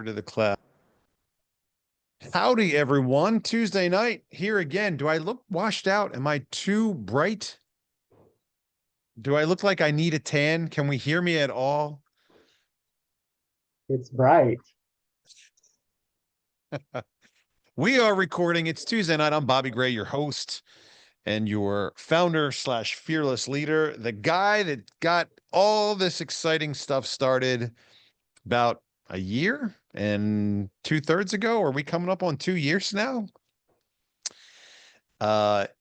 To the cloud. Howdy, everyone. Tuesday night here again. Do I look washed out? Am I too bright? Do I look like I need a tan? Can we hear me at all? It's bright. We are recording. It's Tuesday night. I'm Bobby Gray, your host and your founder slash fearless leader, the guy that got all this exciting stuff started about a year and 2/3 ago. Are we coming up on 2 years now?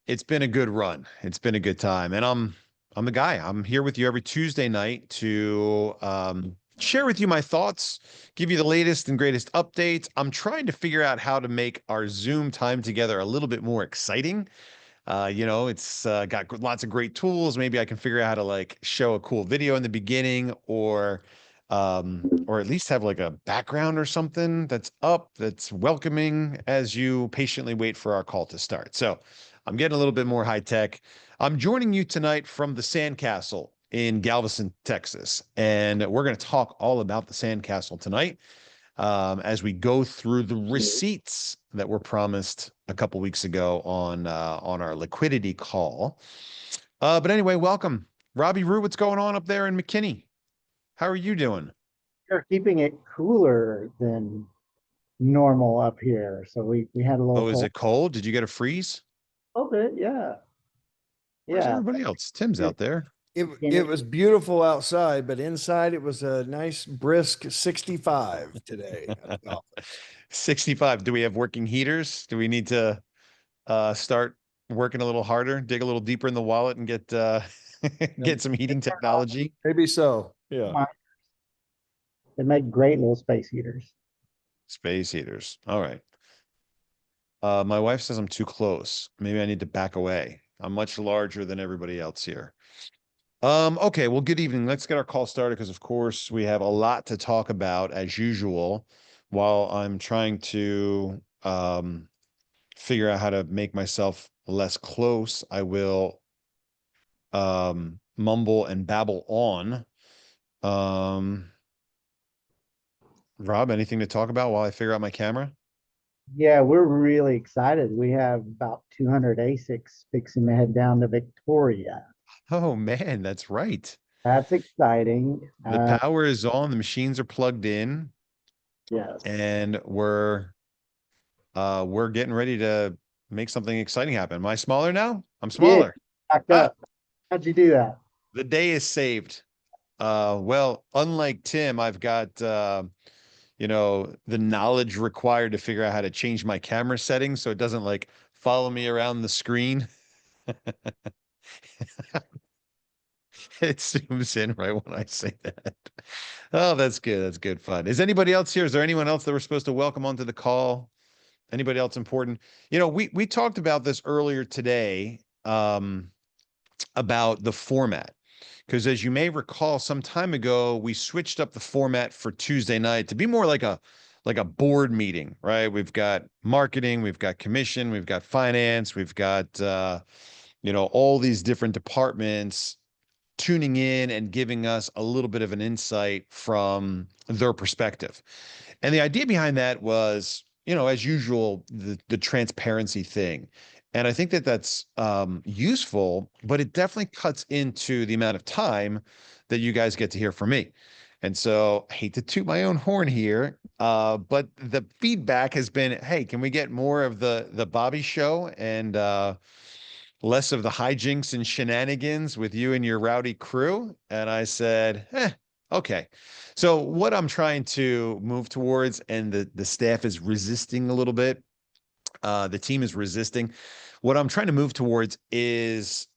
It's been a good run. It's been a good time. And I'm the guy. I'm here with you every Tuesday night to share with you my thoughts, give you the latest and greatest updates. I'm trying to figure out how to make our Zoom time together a little bit more exciting. It's got lots of great tools. Maybe I can figure out how to like show a cool video in the beginning or at least have like a background or something that's up, that's welcoming as you patiently wait for our call to start. So I'm getting a little bit more high tech. I'm joining you tonight from the Sandcastle in Galveston, Texas, and we're going to talk all about the Sandcastle tonight as we go through the receipts that were promised a couple weeks ago on our liquidity call. But anyway, welcome, Robbie Rue. What's going on up there in McKinney? How are you doing? We're keeping it cooler than normal up here. So we had a little Oh, is cold. it cold? Did you get a freeze? A little bit, yeah. Where's Yeah. everybody else? Tim's out there. It was beautiful outside, but inside it was a nice brisk 65 today at the office. 65. Do we have working heaters? Do we need to start working a little harder, dig a little deeper in the wallet and get get some heating technology? Maybe so. Yeah. They make great little space heaters. Space heaters. All right. My wife says I'm too close. Maybe I need to back away. I'm much larger than everybody else here. Okay, well, good evening. Let's get our call started because, of course, we have a lot to talk about as usual while I'm trying to figure out how to make myself less close. I will mumble and babble on. Um, Rob, anything to talk about while I figure out my camera? Yeah, we're really excited. We have about 200 ASICs fixing to head down to Victoria. Oh man, that's right. That's exciting. The power is on, the machines are plugged in, Yes. and we're getting ready to make something exciting happen. Am I smaller now? I'm Yeah, smaller. backed Ah, up. How'd you do that? the day is saved. Well, unlike Tim, I've got the knowledge required to figure out how to change my camera settings so it doesn't like follow me around the screen. It zooms in right when I say that. Oh, that's good. That's good fun. Is anybody else here? Is there anyone else that we're supposed to welcome onto the call? Anybody else important? We talked about this earlier today, about the format. Because as you may recall, some time ago, we switched up the format for Tuesday night to be more like a board meeting, right? We've got marketing, we've got commission, we've got finance, we've got all these different departments tuning in and giving us a little bit of an insight from their perspective. And the idea behind that was, as usual, the transparency thing. And I think that that's useful, but it definitely cuts into the amount of time that you guys get to hear from me. And so I hate to toot my own horn here, but the feedback has been, hey, can we get more of the Bobby show and less of the hijinks and shenanigans with you and your rowdy crew? And I said, okay. So what I'm trying to move towards, and the staff is resisting a little bit, the team is resisting. What I'm trying to move towards is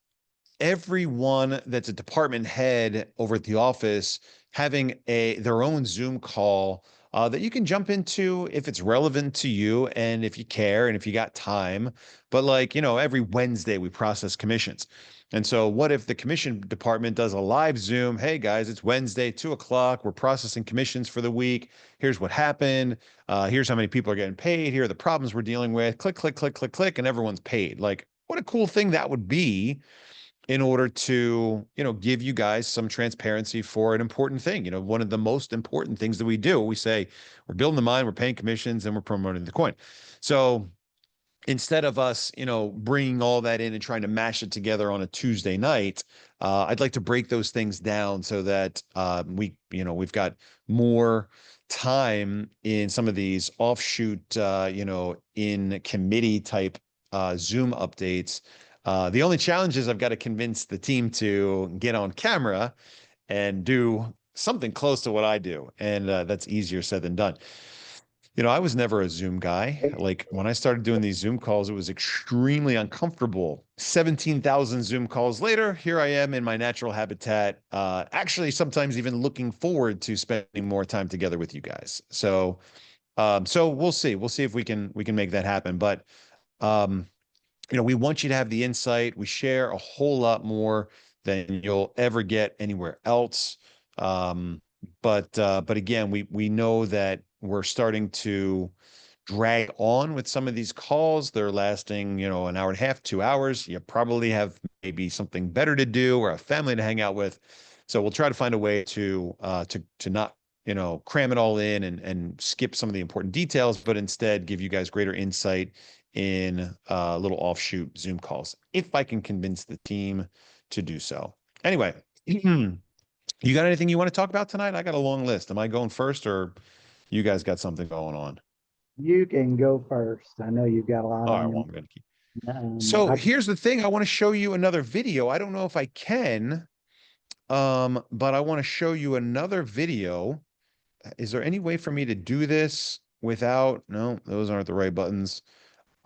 everyone that's a department head over at the office having their own Zoom call that you can jump into if it's relevant to you and if you care and if you got time. But every Wednesday we process commissions. And so what if the commission department does a live Zoom? Hey guys, it's Wednesday, 2 o'clock. We're processing commissions for the week. Here's what happened. Here's how many people are getting paid. Here are the problems we're dealing with. Click, click, click, click, click, and everyone's paid. Like, what a cool thing that would be in order to, give you guys some transparency for an important thing. One of the most important things that we do, we say we're building the mine, we're paying commissions, and we're promoting the coin. So instead of us, bringing all that in and trying to mash it together on a Tuesday night, I'd like to break those things down so that we've got more time in some of these offshoot, in committee type Zoom updates. The only challenge is I've got to convince the team to get on camera and do something close to what I do, and that's easier said than done. I was never a Zoom guy. Like when I started doing these Zoom calls, it was extremely uncomfortable. 17,000 Zoom calls later, here I am in my natural habitat, actually sometimes even looking forward to spending more time together with you guys. So we'll see. We'll see if we can make that happen. But we want you to have the insight. We share a whole lot more than you'll ever get anywhere else. But again, we know that we're starting to drag on with some of these calls. They're lasting, an hour and a half, 2 hours. You probably have maybe something better to do or a family to hang out with. So we'll try to find a way to not, cram it all in and skip some of the important details, but instead give you guys greater insight in little offshoot Zoom calls, if I can convince the team to do so. Anyway, you got anything you want to talk about tonight? I got a long list. Am I going first, or you guys got something going on? You can go first. I know you've got a lot All right, on well, your I'm going to keep. I, Here's the thing. I want to show you another video. I don't know if I can, but I want to show you another video. Is there any way for me to do this without? No, those aren't the right buttons.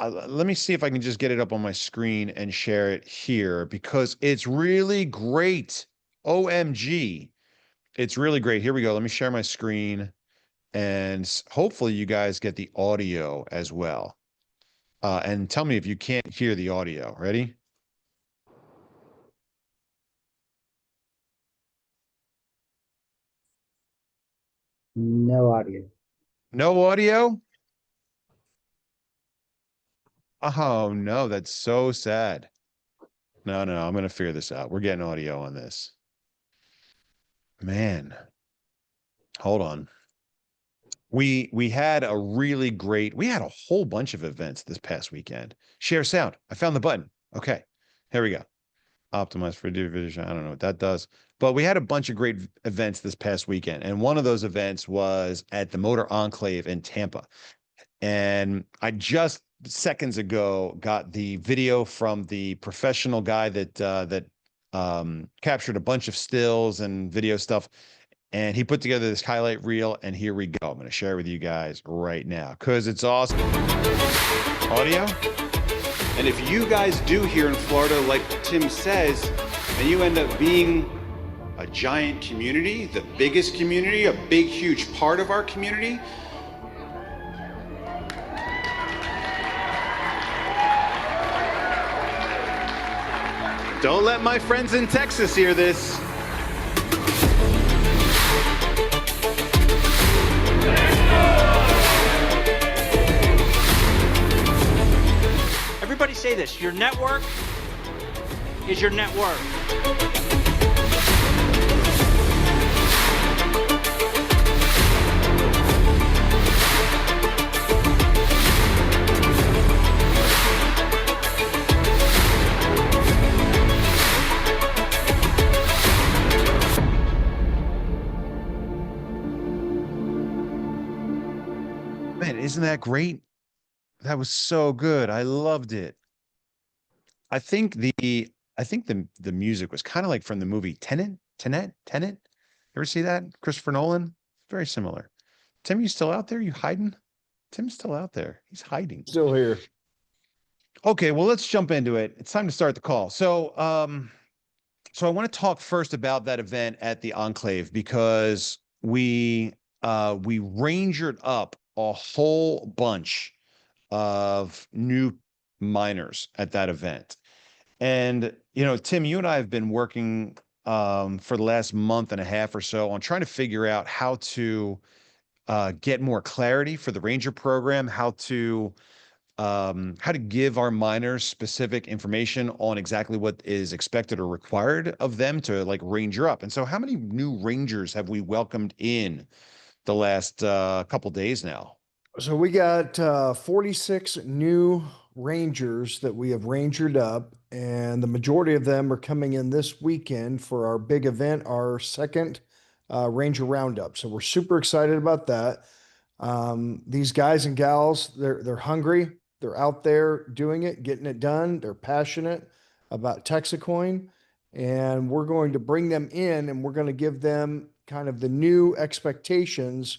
Let me see if I can just get it up on my screen and share it here, because it's really great. OMG. It's really great. Here we go. Let me share my screen, and hopefully you guys get the audio as well. And tell me if you can't hear the audio. Ready? no audio. No audio? Oh, no, that's so sad. No, I'm going to figure this out. We're getting audio on this. Man, hold on. We had a really great, we had a whole bunch of events this past weekend. Share sound. I found the button. Okay, here we go. Optimize for division. I don't know what that does, but we had a bunch of great events this past weekend. And one of those events was at the Motor Enclave in Tampa. And I just seconds ago got the video from the professional guy that captured a bunch of stills and video stuff. And he put together this highlight reel, and here we go. I'm going to share it with you guys right now because it's awesome. Audio? And if you guys do here in Florida, like Tim says, and you end up being a giant community, the biggest community, a big, huge part of our community, don't let my friends in Texas hear this. Everybody say this, your network is your net worth. Man, isn't that great? That was so good. I loved it. I think the music was kind of like from the movie Tenet. You ever see that? Christopher Nolan? Very similar. Tim, you still out there? You hiding? Tim's still out there. He's hiding. Still here. Okay, well, let's jump into it. It's time to start the call. So I want to talk first about that event at the Enclave, because we rangered up a whole bunch of new miners at that event. And, Tim, you and I have been working for the last month and a half or so on trying to figure out how to get more clarity for the Ranger program, how to how to give our miners specific information on exactly what is expected or required of them to like ranger up. And so how many new rangers have we welcomed in the last couple days now? So we got 46 new rangers that we have rangered up, and the majority of them are coming in this weekend for our big event, our second Ranger Roundup. So we're super excited about that. These guys and gals, they're hungry. They're out there doing it, getting it done. They're passionate about TexitCoin, and we're going to bring them in, and we're going to give them kind of the new expectations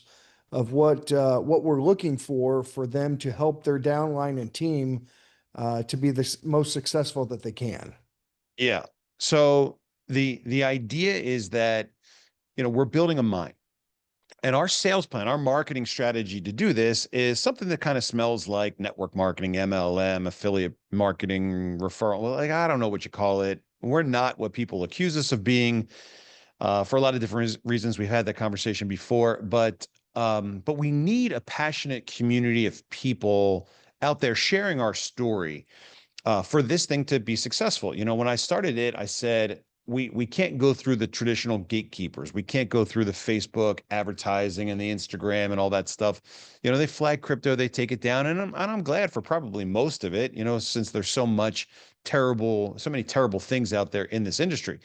of what we're looking for them to help their downline and team to be the most successful that they can. Yeah. So the idea is that, we're building a mine. And our sales plan, our marketing strategy to do this is something that kind of smells like network marketing, MLM, affiliate marketing, referral. Like, I don't know what you call it. We're not what people accuse us of being for a lot of different reasons. We've had that conversation before, but we need a passionate community of people out there sharing our story for this thing to be successful. When I started it, I said, we can't go through the traditional gatekeepers. We can't go through the Facebook advertising and the Instagram and all that stuff. They flag crypto, they take it down, and I'm glad for probably most of it, since there's so many terrible things out there in this industry.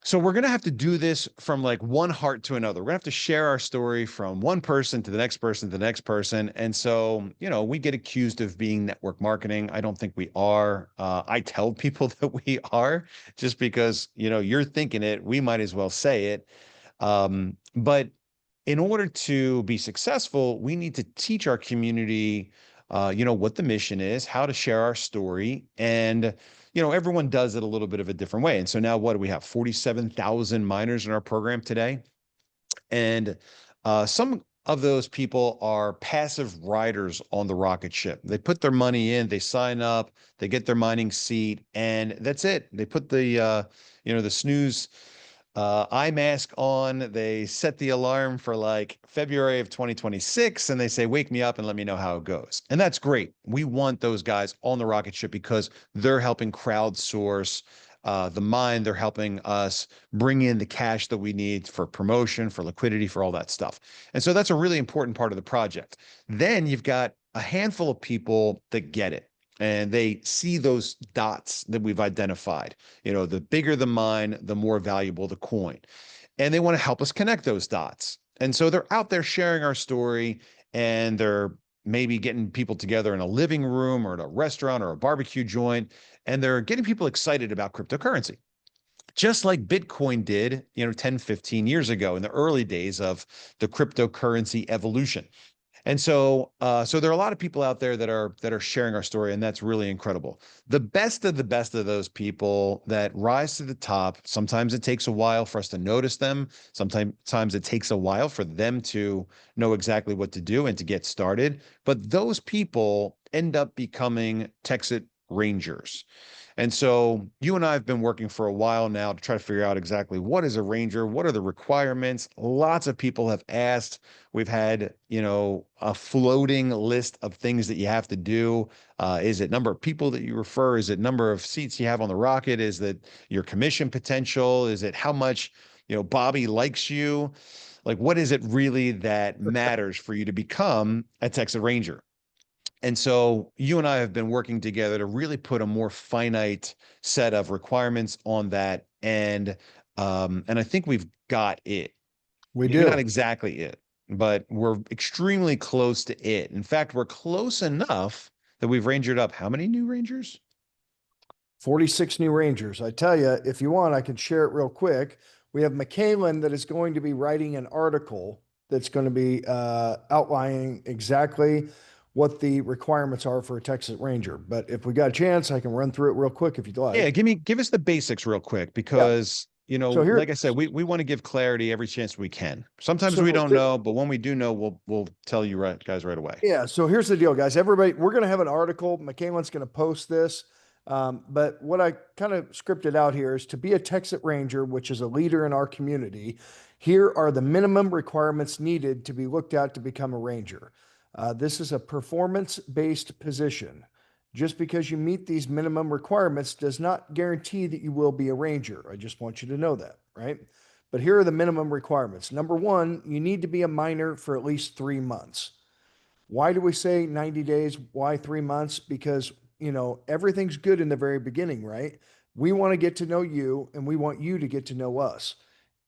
So we're going to have to do this from like one heart to another. We're going to have to share our story from one person to the next person to the next person. And so, we get accused of being network marketing. I don't think we are. I tell people that we are just because, you're thinking it, we might as well say it. But in order to be successful, we need to teach our community, what the mission is, how to share our story, and everyone does it a little bit of a different way. And so now what do we have? 47,000 miners in our program today. And some of those people are passive riders on the rocket ship. They put their money in, they sign up, they get their mining seat, and that's it. They put the snooze eye mask on. They set the alarm for like February of 2026, and they say, wake me up and let me know how it goes. And that's great. We want those guys on the rocket ship because they're helping crowdsource the mine. They're helping us bring in the cash that we need for promotion, for liquidity, for all that stuff. And so that's a really important part of the project. Then you've got a handful of people that get it. And they see those dots that we've identified. The bigger the mine, the more valuable the coin. And they want to help us connect those dots. And so they're out there sharing our story, and they're maybe getting people together in a living room or in a restaurant or a barbecue joint, and they're getting people excited about cryptocurrency. Just like Bitcoin did, 10, 15 years ago in the early days of the cryptocurrency evolution. And so there are a lot of people out there that are sharing our story, and that's really incredible. The best of those people that rise to the top, sometimes it takes a while for us to notice them. Sometimes it takes a while for them to know exactly what to do and to get started. But those people end up becoming Texit Rangers. And so you and I have been working for a while now to try to figure out exactly what is a ranger, what are the requirements. Lots of people have asked. We've had, a floating list of things that you have to do. Is it number of people that you refer? Is it number of seats you have on the rocket? Is that your commission potential? Is it how much, Bobby likes you? Like, what is it really that matters for you to become a Texit Ranger? And so you and I have been working together to really put a more finite set of requirements on that. And I think we've got it. We Maybe do. not exactly it, but we're extremely close to it. In fact, we're close enough that we've rangered up how many new rangers? 46 new rangers. I tell you, if you want, I can share it real quick. We have Michaelan that is going to be writing an article that's going to be outlining exactly what the requirements are for a Texit Ranger. But if we got a chance, I can run through it real quick if you'd like. Yeah, give us the basics real quick, because So here- like I said, we want to give clarity every chance we can. Sometimes So we don't here- know, but when we do know, we'll tell you guys right away. Yeah. So here's the deal, guys. Everybody, we're going to have an article. Michaelan's going to post this. But what I kind of scripted out here is to be a Texit Ranger, which is a leader in our community. Here are the minimum requirements needed to be looked at to become a ranger. This is a performance-based position. Just because you meet these minimum requirements does not guarantee that you will be a ranger. I just want you to know that, right? But here are the minimum requirements. Number one, you need to be a miner for at least 3 months. Why do we say 90 days? Why 3 months? Because, everything's good in the very beginning, right? We want to get to know you and we want you to get to know us.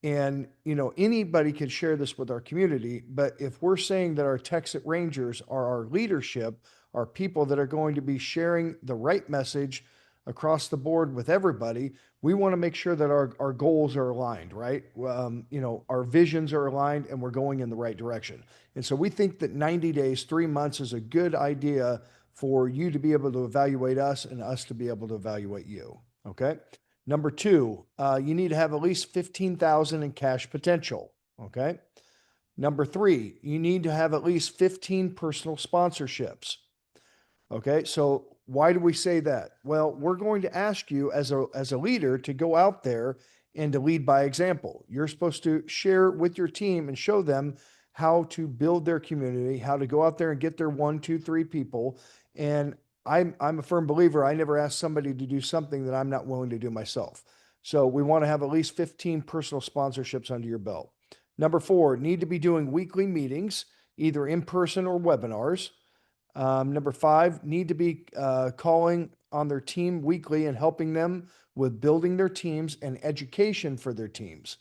And, anybody can share this with our community, but if we're saying that our Texas Rangers are our leadership, are people that are going to be sharing the right message across the board with everybody, we want to make sure that our goals are aligned, right? Our visions are aligned and we're going in the right direction. And so we think that 90 days, 3 months is a good idea for you to be able to evaluate us and us to be able to evaluate you. Okay. Number two, you need to have at least 15,000 in cash potential. Okay. Number three, you need to have at least 15 personal sponsorships. Okay. So why do we say that? Well, we're going to ask you as a leader to go out there and to lead by example. You're supposed to share with your team and show them how to build their community, how to go out there and get their 1, 2, 3 people. And I'm a firm believer. I never ask somebody to do something that I'm not willing to do myself. So we want to have at least 15 personal sponsorships under your belt. Number four, need to be doing weekly meetings, either in person or webinars. Number five, need to be calling on their team weekly and helping them with building their teams and education for their teams.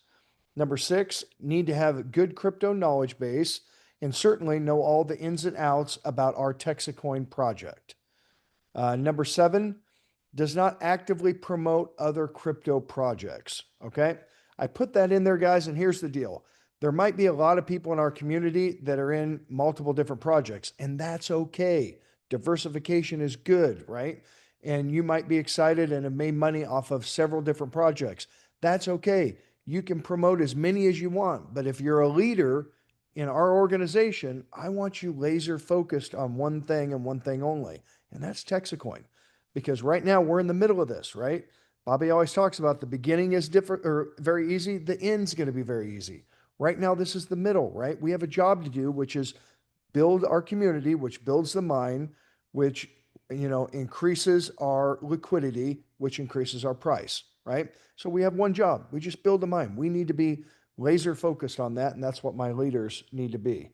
Number six, need to have a good crypto knowledge base and certainly know all the ins and outs about our TexitCoin project. Number seven, does not actively promote other crypto projects. Okay. I put that in there, guys. And here's the deal. There might be a lot of people in our community that are in multiple different projects, and that's okay. Diversification is good, right? And you might be excited and have made money off of several different projects. That's okay. You can promote as many as you want, but if you're a leader in our organization, I want you laser focused on one thing and one thing only, and that's TexitCoin. Because right now we're in the middle of this, right? Bobby always talks about the beginning is different or very easy. The end's going to be very easy. Right now, this is the middle, right? We have a job to do, which is build our community, which builds the mine, which, increases our liquidity, which increases our price, right? So we have one job. We just build the mine. We need to be laser focused on that. And that's what my leaders need to be.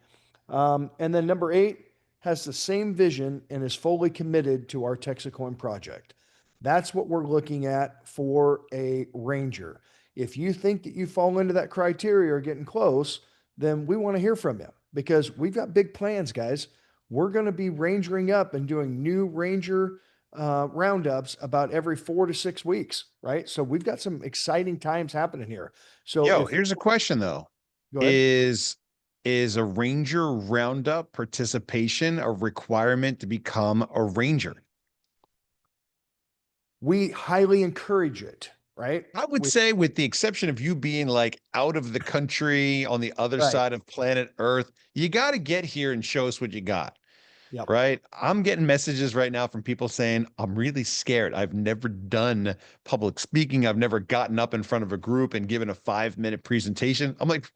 And then number eight, has the same vision and is fully committed to our TexitCoin project. That's what we're looking at for a ranger. If you think that you fall into that criteria or getting close, then we want to hear from you because we've got big plans, guys. We're going to be rangering up and doing new ranger roundups about every 4 to 6 weeks, right? So we've got some exciting times happening here. So here's a question though. Go ahead. Is a ranger roundup participation a requirement to become a ranger? We highly encourage it, right? I would say with the exception of you being like out of the country on the other side of planet Earth, you got to get here and show us what you got. Yep. Right. I'm getting messages right now from people saying, I'm really scared. I've never done public speaking. I've never gotten up in front of a group and given a 5-minute presentation. I'm like,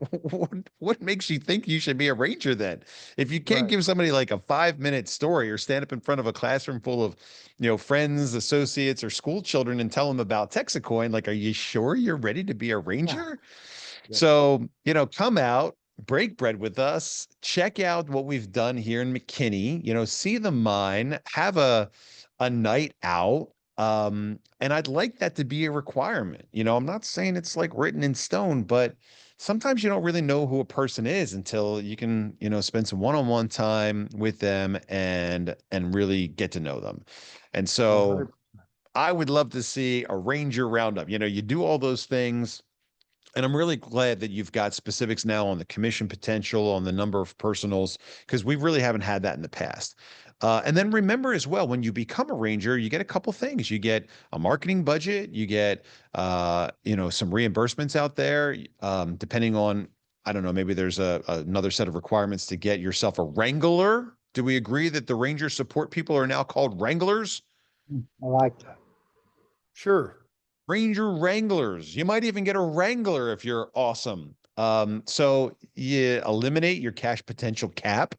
what makes you think you should be a ranger then? If you can't give somebody like a 5-minute story or stand up in front of a classroom full of, friends, associates, or school children and tell them about TexitCoin, like, are you sure you're ready to be a ranger? Yeah. So, come out, break bread with us, check out what we've done here in McKinney, see the mine, have a night out. And I'd like that to be a requirement. I'm not saying it's like written in stone, but sometimes you don't really know who a person is until you can, spend some one-on-one time with them and really get to know them. And so 100%. I would love to see a ranger roundup. You do all those things. And I'm really glad that you've got specifics now on the commission potential, on the number of personals, because we really haven't had that in the past. And then remember as well, when you become a ranger, you get a couple things. You get a marketing budget, you get, some reimbursements out there, depending on, I don't know, maybe there's another set of requirements to get yourself a wrangler. Do we agree that the ranger support people are now called wranglers? I like that. Sure. Ranger Wranglers. You might even get a Wrangler if you're awesome. So you eliminate your cash potential cap.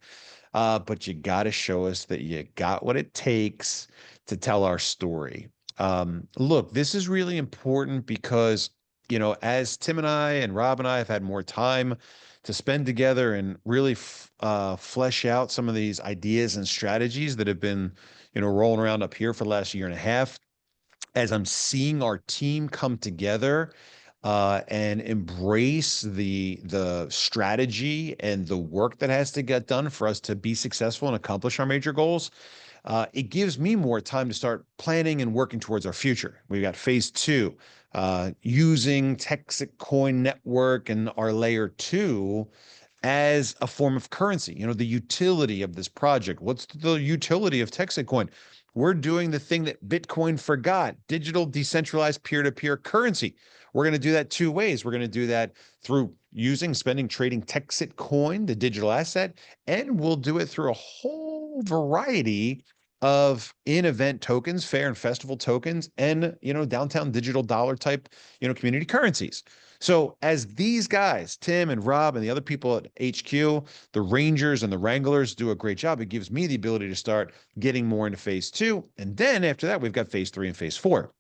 but you got to show us that you got what it takes to tell our story. Look, this is really important because, as Tim and I and Rob and I have had more time to spend together and really flesh out some of these ideas and strategies that have been, rolling around up here for the last year and a half, as I'm seeing our team come together and embrace the strategy and the work that has to get done for us to be successful and accomplish our major goals, it gives me more time to start planning and working towards our future. We've got phase 2, using TexitCoin network and our layer 2 as a form of currency. The utility of this project. What's the utility of TexitCoin? We're doing the thing that Bitcoin forgot: digital, decentralized, peer-to-peer currency. We're going to do that 2 ways. We're going to do that through trading TexitCoin, the digital asset, and we'll do it through a whole variety of in-event tokens, fair and festival tokens, and, downtown digital dollar type, community currencies. So as these guys, Tim and Rob and the other people at HQ, the Rangers and the Wranglers, do a great job, it gives me the ability to start getting more into phase 2. And then after that, we've got phase 3 and phase 4.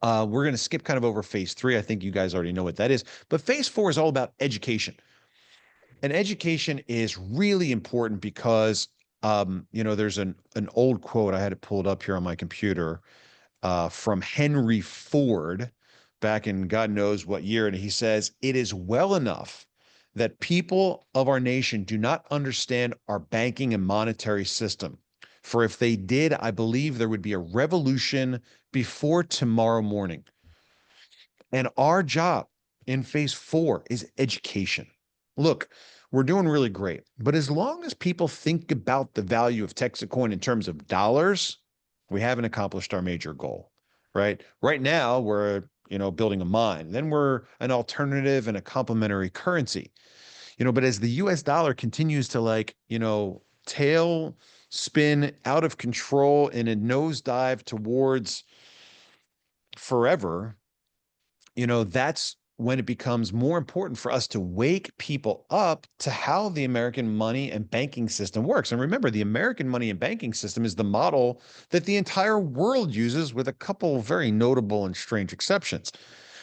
We're going to skip kind of over phase 3. I think you guys already know what that is. But phase 4 is all about education. And education is really important because, there's an old quote, I had it pulled up here on my computer, from Henry Ford back in God knows what year. And he says, "It is well enough that people of our nation do not understand our banking and monetary system. For if they did, I believe there would be a revolution before tomorrow morning." And our job in phase 4 is education. Look, we're doing really great, but as long as people think about the value of TexitCoin in terms of dollars, we haven't accomplished our major goal, right? Right now, we're, building a mine. Then we're an alternative and a complementary currency, but as the US dollar continues to tail spin out of control in a nosedive towards forever, that's when it becomes more important for us to wake people up to how the American money and banking system works. And remember, the American money and banking system is the model that the entire world uses, with a couple very notable and strange exceptions.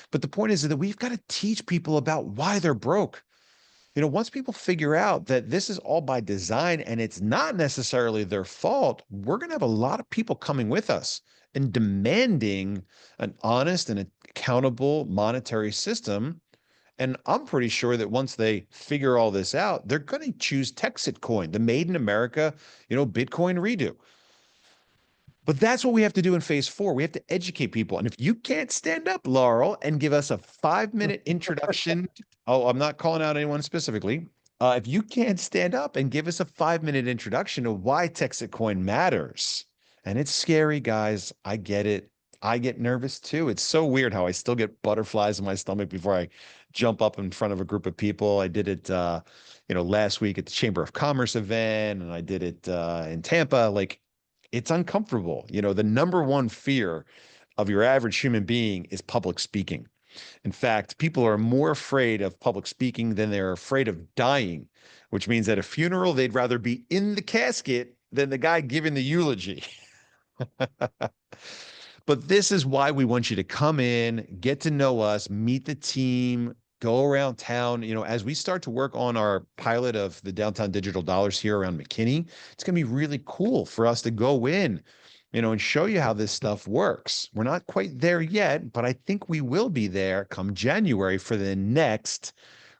But the point is that we've got to teach people about why they're broke. Once people figure out that this is all by design and it's not necessarily their fault, we're going to have a lot of people coming with us and demanding an honest and accountable monetary system. And I'm pretty sure that once they figure all this out, they're going to choose TexitCoin, the made in America, Bitcoin redo. But that's what we have to do in phase 4. We have to educate people. And if you can't stand up, Laurel, and give us a 5-minute introduction, oh, I'm not calling out anyone specifically. If you can't stand up and give us a 5-minute introduction to why TexitCoin matters, and it's scary, guys, I get it. I get nervous too. It's so weird how I still get butterflies in my stomach before I jump up in front of a group of people. I did it, last week at the Chamber of Commerce event, and I did it in Tampa. It's uncomfortable. The number one fear of your average human being is public speaking. In fact, people are more afraid of public speaking than they're afraid of dying, which means at a funeral, they'd rather be in the casket than the guy giving the eulogy. But this is why we want you to come in, get to know us, meet the team, go around town. As we start to work on our pilot of the downtown digital dollars here around McKinney, it's going to be really cool for us to go in, and show you how this stuff works. We're not quite there yet, but I think we will be there come January for the next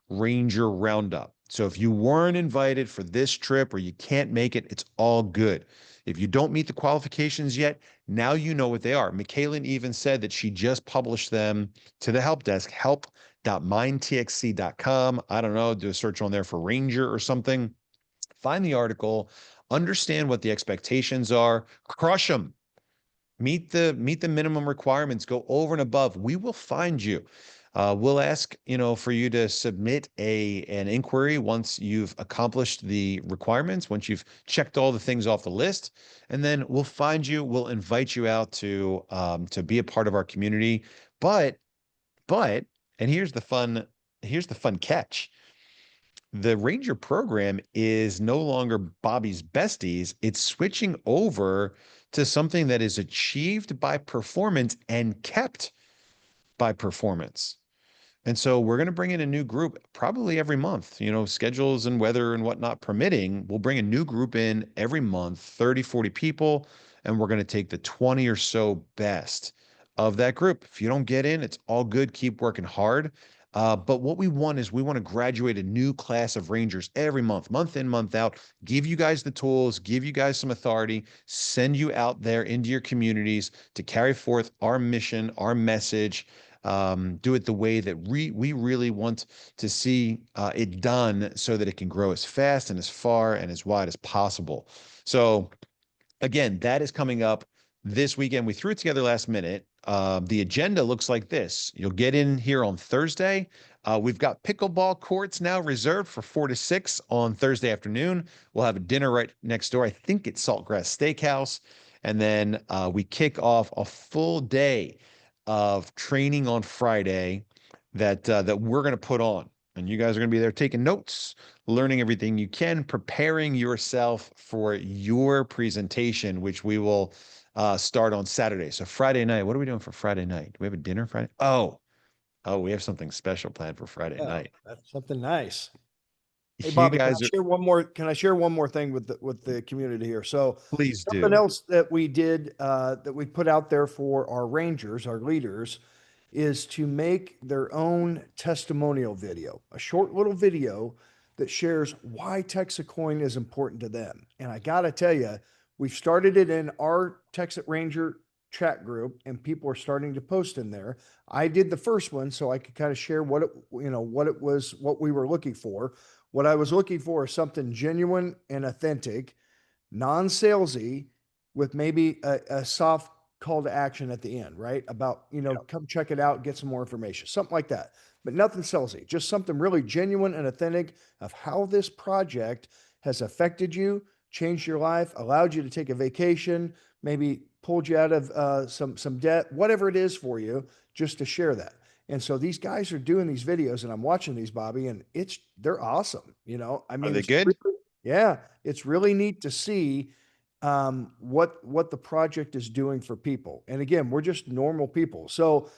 Ranger Roundup. So if you weren't invited for this trip or you can't make it, it's all good. If you don't meet the qualifications yet, now you know what they are. Michaelin even said that she just published them to the help desk, help.mindtxc.com. I don't know, do a search on there for Ranger or something. Find the article, understand what the expectations are, crush them. Meet the minimum requirements, go over and above. We will find you. We'll ask, for you to submit an inquiry once you've accomplished the requirements, once you've checked all the things off the list, and then we'll find you. We'll invite you out to be a part of our community. But, and here's the fun catch. the Ranger program is no longer Bobby's besties. It's switching over to something that is achieved by performance and kept by performance. And so we're going to bring in a new group probably every month, schedules and weather and whatnot permitting. We'll bring a new group in every month, 30, 40 people, and we're going to take the 20 or so best of that group. If you don't get in, it's all good. Keep working hard. But what we want is we want to graduate a new class of Rangers every month in, month out, give you guys the tools, give you guys some authority, send you out there into your communities to carry forth our mission, our message, do it the way that we really want to see it done so that it can grow as fast and as far and as wide as possible. So again, that is coming up this weekend. We threw it together last minute. The agenda looks like this. You'll get in here on Thursday. We've got pickleball courts now reserved for 4 to 6 on Thursday afternoon. We'll have a dinner right next door. I think it's Saltgrass Steakhouse. And then we kick off a full day of training on Friday that we're going to put on. And you guys are going to be there taking notes, learning everything you can, preparing yourself for your presentation, which we will start on Saturday. So Friday night, what are we doing for Friday night? Do we have a dinner Friday? Oh, we have something special planned for Friday night. That's something nice. Hey, You Bobby, guys can I share one more thing with the community here? So please something do. else that we did, that we put out there for our Rangers, our leaders, is to make their own testimonial video, a short little video that shares why TexitCoin is important to them. And I got to tell you, we've started it in our Texit Ranger chat group, and people are starting to post in there. I did the first one so I could kind of share what we were looking for. What I was looking for is something genuine and authentic, non-salesy, with maybe a soft call to action at the end, right? About, come check it out, get some more information, something like that. But nothing salesy, just something really genuine and authentic of how this project has affected you, changed your life, allowed you to take a vacation, maybe pulled you out of some debt, whatever it is for you, just to share that. And so these guys are doing these videos, and I'm watching these, Bobby, and they're awesome. I mean, Are they good? Yeah, it's really neat to see what the project is doing for people. And again, we're just normal people. So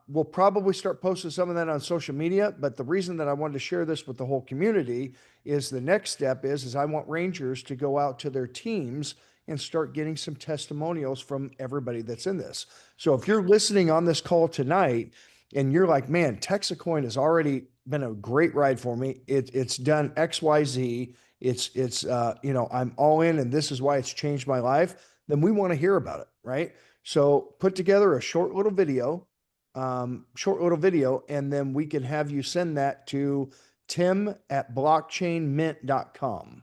we'll probably start posting some of that on social media. But the reason that I wanted to share this with the whole community is the next step is I want Rangers to go out to their teams and start getting some testimonials from everybody that's in this. So if you're listening on this call tonight and you're like, man, TexitCoin has already been a great ride for me. It's done X, Y, Z. It's I'm all in, and this is why it's changed my life. Then we want to hear about it, right? So put together a short little video, and then we can have you send that to tim@blockchainmint.com.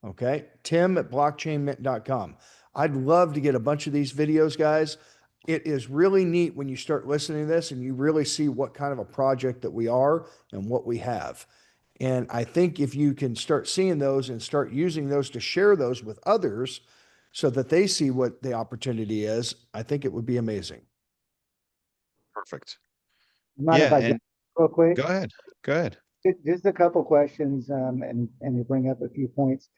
Okay. tim@blockchainmint.com. I'd love to get a bunch of these videos, guys. It is really neat when you start listening to this and you really see what kind of a project that we are and what we have. And I think if you can start seeing those and start using those to share those with others so that they see what the opportunity is, I think it would be amazing. Perfect. Mind if I and jump real quick? go ahead. Go ahead. Just a couple questions, and to bring up a few points.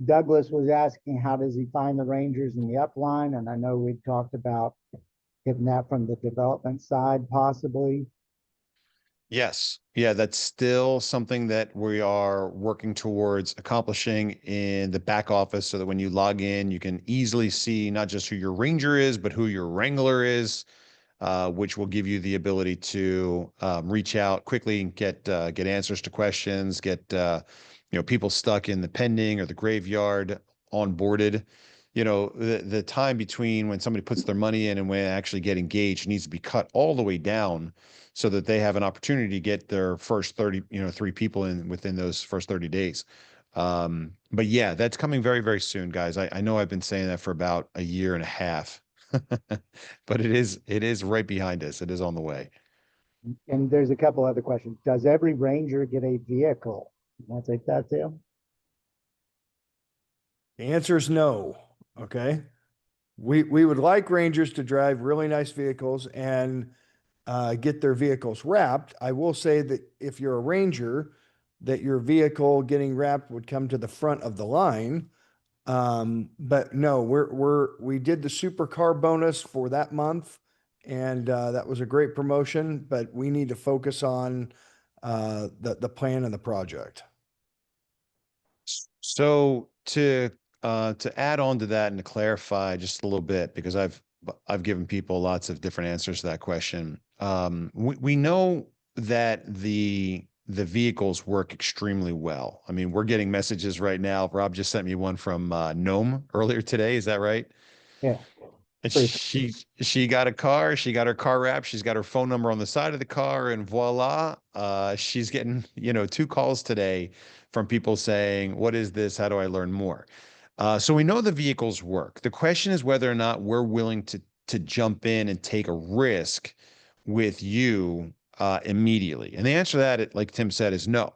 Douglas was asking, how does he find the Rangers in the upline? And I know we talked about getting that from the development side, possibly. Yes. Yeah, that's still something that we are working towards accomplishing in the back office so that when you log in, you can easily see not just who your Ranger is, but who your Wrangler is, which will give you the ability to reach out quickly and get answers to questions, get people stuck in the pending or the graveyard onboarded. The time between when somebody puts their money in and when they actually get engaged needs to be cut all the way down so that they have an opportunity to get their first 30, 3 people in within those first 30 days. But yeah, that's coming very, very soon, guys. I know I've been saying that for about a year and a half, but it is right behind us. It is on the way. And there's a couple other questions. Does every Ranger get a vehicle? Can I take that, Tim? The answer is no. Okay. We would like Rangers to drive really nice vehicles and get their vehicles wrapped. I will say that if you're a Ranger, that your vehicle getting wrapped would come to the front of the line. But no, we did the supercar bonus for that month, and that was a great promotion, but we need to focus on the plan and the project. So to add on to that and to clarify just a little bit, because I've given people lots of different answers to that question. We know that the vehicles work extremely well. I mean, we're getting messages right now. Rob just sent me one from Gnome earlier today. Is that right? Yeah. And Pretty- she got a car, she got her car wrap, she's got her phone number on the side of the car, and voila, she's getting, 2 calls today from people saying, "What is this? How do I learn more?" So we know the vehicles work. The question is whether or not we're willing to jump in and take a risk with you immediately. And the answer to that, like Tim said, is no.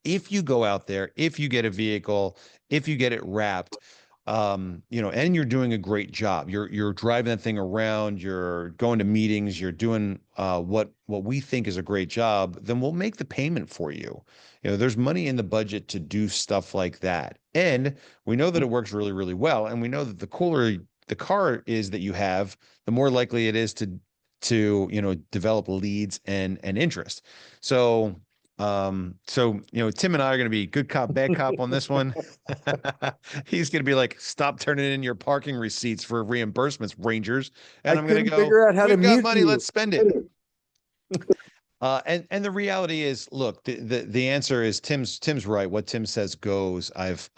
If you go out there, if you get a vehicle, if you get it wrapped, and you're doing a great job, you're driving that thing around, you're going to meetings, you're doing what we think is a great job, then we'll make the payment for you. There's money in the budget to do stuff like that, and we know that it works really, really well, and we know that the cooler the car is that you have, the more likely it is to develop leads and interest. So Tim and I are going to be good cop, bad cop on this one. He's going to be like, "Stop turning in your parking receipts for reimbursements, Rangers." And I'm going to go, figure out how to "We've got mute money, you. let's spend it." And the reality is, look, the answer is Tim's right. What Tim says goes. I've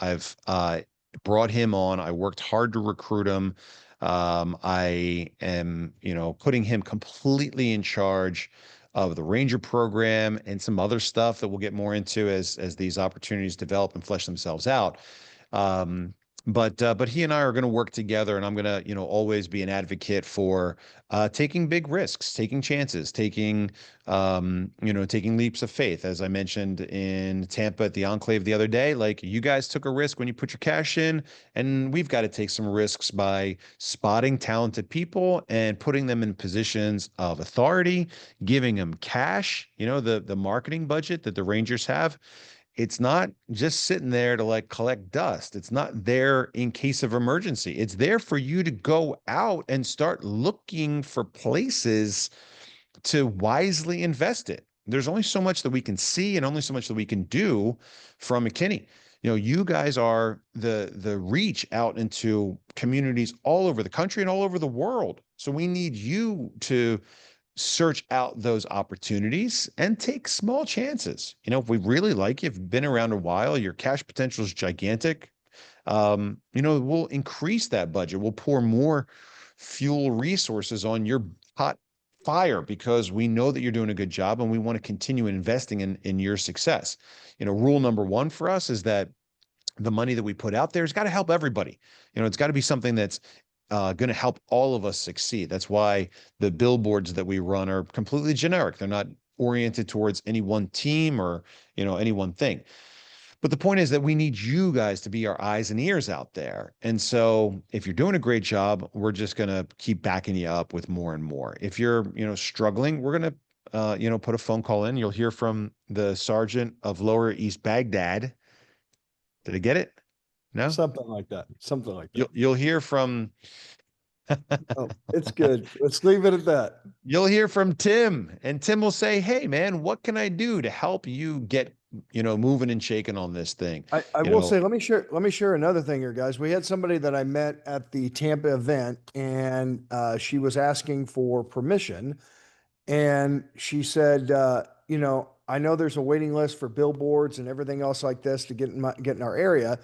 brought him on. I worked hard to recruit him. I am, putting him completely in charge of the Ranger program and some other stuff that we'll get more into as these opportunities develop and flesh themselves out. But he and I are going to work together, and I'm going to, always be an advocate for taking big risks, taking chances, taking leaps of faith. As I mentioned in Tampa at the Enclave the other day, like, you guys took a risk when you put your cash in, and we've got to take some risks by spotting talented people and putting them in positions of authority, giving them cash, the marketing budget that the Rangers have. It's not just sitting there to like collect dust. It's not there in case of emergency. It's there for you to go out and start looking for places to wisely invest it. There's only so much that we can see and only so much that we can do from McKinney. You guys are the reach out into communities all over the country and all over the world. So we need you to search out those opportunities and take small chances. If we really like you, you've been around a while, your cash potential is gigantic. We'll increase that budget. We'll pour more fuel resources on your hot fire because we know that you're doing a good job and we want to continue investing in your success. Rule number 1 for us is that the money that we put out there has got to help everybody. It's got to be something that's going to help all of us succeed. That's why the billboards that we run are completely generic. They're not oriented towards any one team or, any one thing. But the point is that we need you guys to be our eyes and ears out there. And so if you're doing a great job, we're just going to keep backing you up with more and more. If you're, struggling, we're going to, put a phone call in. You'll hear from the sergeant of Lower East Baghdad. Did I get it? No? Something like that. Something like that. You'll hear from Oh, it's good. Let's leave it at that. You'll hear from Tim, and Tim will say, "Hey man, what can I do to help you get, moving and shaking on this thing?" I will say, let me share another thing here, guys. We had somebody that I met at the Tampa event, and she was asking for permission, and she said, I know there's a waiting list for billboards and everything else like this to get in our area.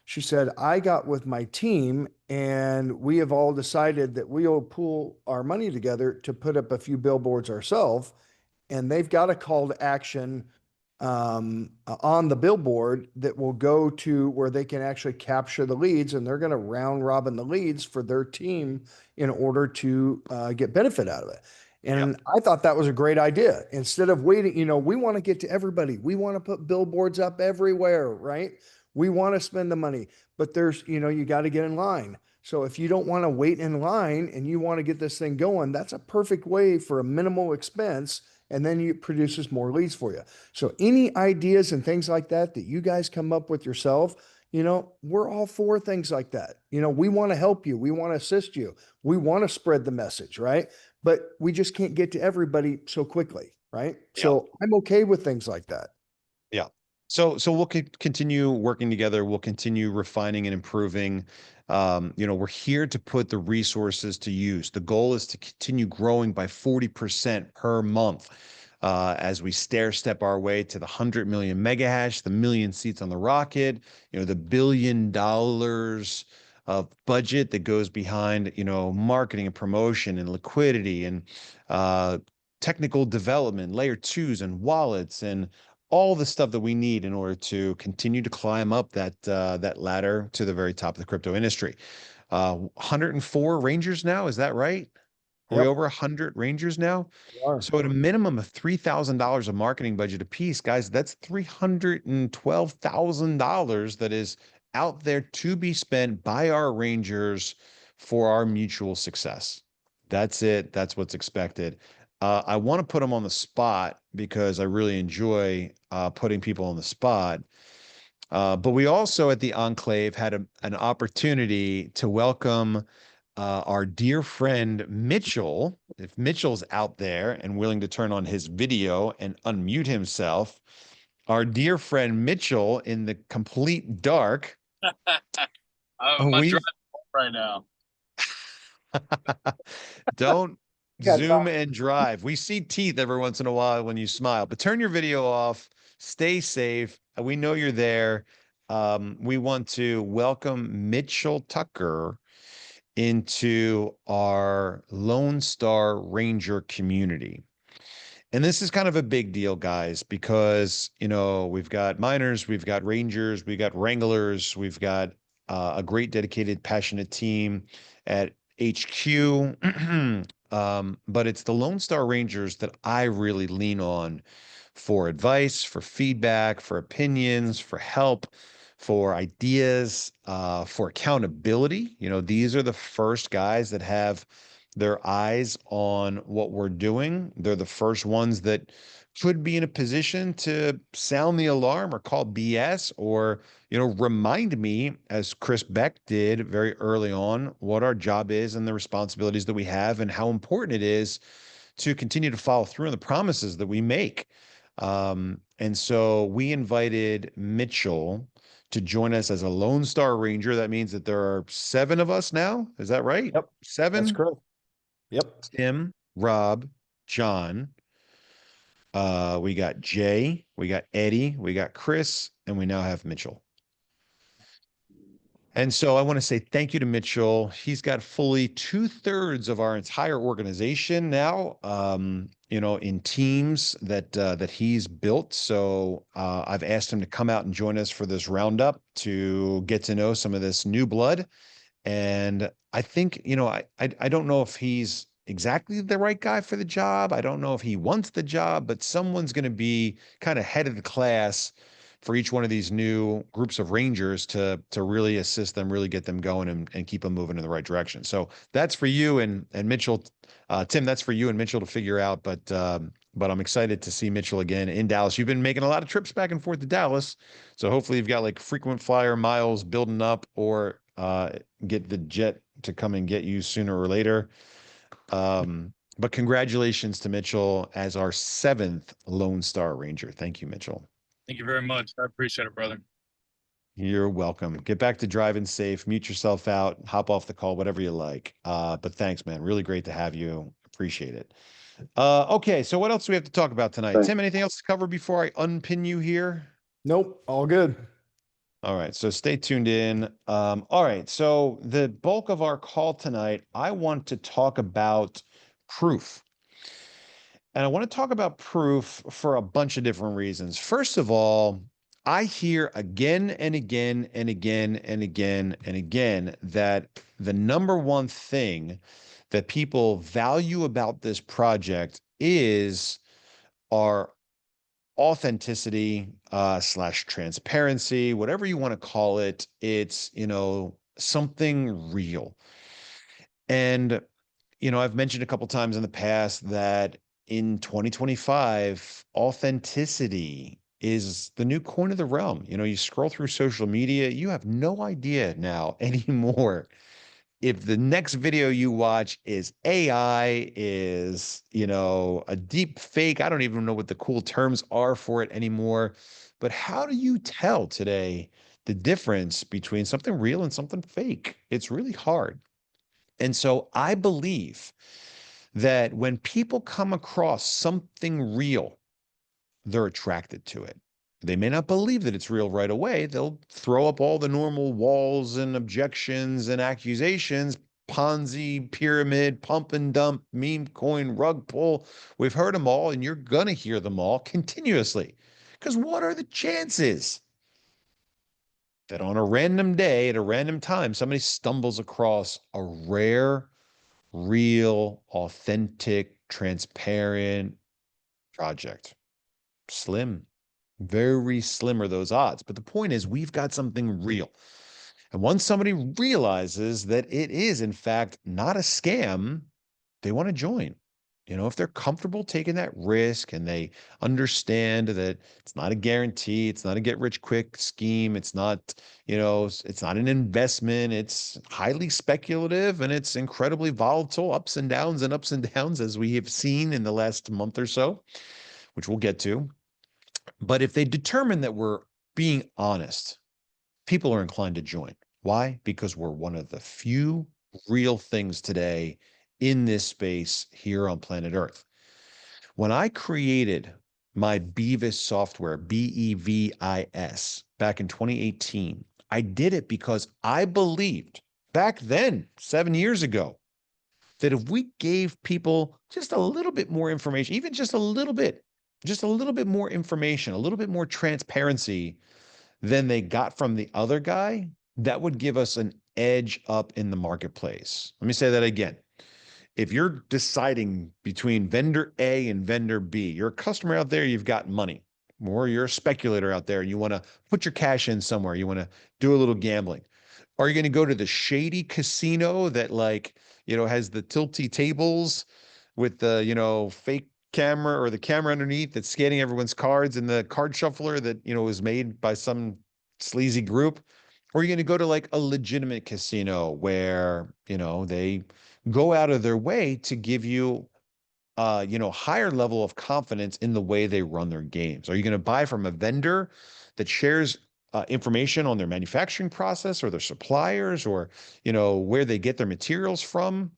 She said, I got with my team and we have all decided that we'll pool our money together to put up a few billboards ourselves. And they've got a call to action on the billboard that will go to where they can actually capture the leads, and they're going to round robin the leads for their team in order to get benefit out of it. And yep. I thought that was a great idea. Instead of waiting, we want to get to everybody. We want to put billboards up everywhere, right? We want to spend the money, but there's, you got to get in line. So if you don't want to wait in line and you want to get this thing going, that's a perfect way for a minimal expense and then it produces more leads for you. So any ideas and things like that you guys come up with yourself, we're all for things like that. We want to help you. We want to assist you. We want to spread the message, right? But we just can't get to everybody so quickly, right? Yeah. So I'm okay with things like that. Yeah. So we'll continue working together. We'll continue refining and improving. We're here to put the resources to use. The goal is to continue growing by 40% per month as we stair step our way to the 100 million mega hash, the million seats on the rocket, the $1 billion of budget that goes behind, marketing and promotion and liquidity and technical development, layer twos and wallets and all the stuff that we need in order to continue to climb up that ladder to the very top of the crypto industry. 104 Rangers now, is that right? Are we over 100 Rangers now? So at a minimum of $3,000 of marketing budget apiece, guys, that's $312,000 that is out there to be spent by our Rangers for our mutual success. That's it. That's what's expected. I want to put them on the spot because I really enjoy putting people on the spot. But we also at the Enclave had an opportunity to welcome our dear friend Mitchell. If Mitchell's out there and willing to turn on his video and unmute himself, our dear friend Mitchell in the complete dark. I'm driving right now. Don't zoom and drive. We see teeth every once in a while when you smile, but turn your video off. Stay safe. We know you're there. We want to welcome Mitchell Tucker into our Lone Star Ranger community. And this is kind of a big deal, guys, because, we've got miners, we've got Rangers, we've got Wranglers, we've got a great, dedicated, passionate team at HQ. But it's the Lone Star Rangers that I really lean on for advice, for feedback, for opinions, for help, for ideas, for accountability. These are the first guys that have their eyes on what we're doing. They're the first ones that could be in a position to sound the alarm or call BS or, remind me, as Chris Beck did very early on, what our job is and the responsibilities that we have and how important it is to continue to follow through on the promises that we make. And so we invited Mitchell to join us as a Lone Star Ranger. That means that there are 7 of us now. Is that right? Yep. 7? That's correct. Yep. Tim, Rob, John. We got Jay, we got Eddie, we got Chris, and we now have Mitchell. And so I want to say thank you to Mitchell. He's got fully 2/3 of our entire organization now, in teams that he's built. So I've asked him to come out and join us for this roundup to get to know some of this new blood. And I think, I don't know if he's exactly the right guy for the job. I don't know if he wants the job, but someone's going to be kind of head of the class for each one of these new groups of Rangers to really assist them, really get them going and keep them moving in the right direction. So that's for you and Mitchell, Tim, that's for you and Mitchell to figure out. But I'm excited to see Mitchell again in Dallas. You've been making a lot of trips back and forth to Dallas. So hopefully you've got like frequent flyer miles building up or get the jet to come and get you sooner or later. But congratulations to Mitchell as our 7th Lone Star Ranger. Thank you, Mitchell. Thank you very much. I appreciate it, brother. You're welcome. Get back to driving safe, mute yourself out, hop off the call, whatever you like. But thanks, man. Really great to have you. Appreciate it. Okay, so what else do we have to talk about tonight? Tim, anything else to cover before I unpin you here? Nope. All good. All right, so stay tuned in. All right, so the bulk of our call tonight, I want to talk about proof. And I want to talk about proof for a bunch of different reasons. First of all, I hear again and again and again and again and again that the number one thing that people value about this project is our authenticity slash transparency, whatever you want to call it. It's, something real. And, I've mentioned a couple times in the past that in 2025, authenticity is the new coin of the realm. You know, you scroll through social media, you have no idea now anymore if the next video you watch is AI, is, you know, a deep fake. I don't even know what the cool terms are for it anymore. But how do you tell today the difference between something real and something fake? It's really hard. And so I believe that when people come across something real, they're attracted to it. They may not believe that it's real right away. They'll throw up all the normal walls and objections and accusations, Ponzi, pyramid, pump and dump, meme coin, rug pull. We've heard them all, and you're going to hear them all continuously. Because what are the chances that on a random day, at a random time, somebody stumbles across a rare, real, authentic, transparent project? Slim. Very slim are those odds. But the point is, we've got something real. And once somebody realizes that it is, in fact, not a scam, they want to join. You know, if they're comfortable taking that risk and they understand that it's not a guarantee, it's not a get rich quick scheme, it's not, you know, it's not an investment, it's highly speculative and it's incredibly volatile, ups and downs, as we have seen in the last month or so, which we'll get to. But if they determine that we're being honest, people are inclined to join. Why? Because we're one of the few real things today in this space here on planet Earth. When I created my Beavis software, Bevis, back in 2018, I did it because I believed back then, 7 years ago, that if we gave people just a little bit more information, even just a little bit more information, a little bit more transparency than they got from the other guy, that would give us an edge up in the marketplace. Let me say that again. If you're deciding between vendor A and vendor B, you're a customer out there, you've got money, or you're a speculator out there and you want to put your cash in somewhere, you want to do a little gambling. Are you going to go to the shady casino that, like, you know, has the tilty tables with the, you know, fake camera or the camera underneath that's scanning everyone's cards and the card shuffler that, you know, was made by some sleazy group? Or are you going to go to like a legitimate casino where, you know, they go out of their way to give you, you know, higher level of confidence in the way they run their games? Are you going to buy from a vendor that shares information on their manufacturing process or their suppliers, or, you know, where they get their materials from?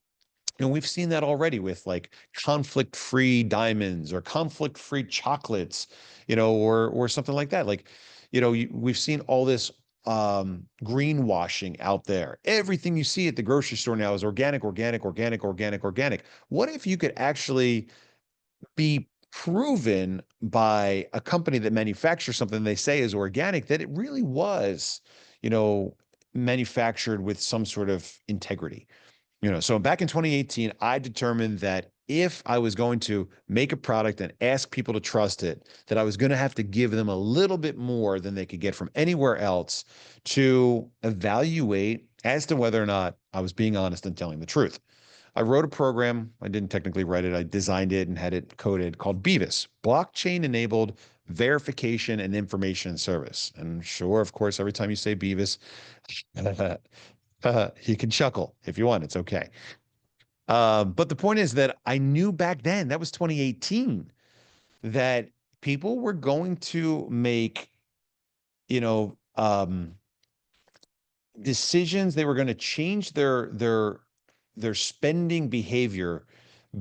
And we've seen that already with like conflict-free diamonds or conflict-free chocolates, you know, or something like that. Like, you know, we've seen all this greenwashing out there. Everything you see at the grocery store now is organic, organic, organic, organic, organic. What if you could actually be proven by a company that manufactures something they say is organic, that it really was, you know, manufactured with some sort of integrity? You know, so back in 2018, I determined that if I was going to make a product and ask people to trust it, that I was going to have to give them a little bit more than they could get from anywhere else to evaluate as to whether or not I was being honest and telling the truth. I wrote a program. I didn't technically write it. I designed it and had it coded, called Beavis, blockchain-enabled verification and information service. And sure, of course, every time you say Beavis, you can chuckle if you want. It's okay. But the point is that I knew back then, that was 2018, that people were going to make, you know, decisions. They were going to change their spending behavior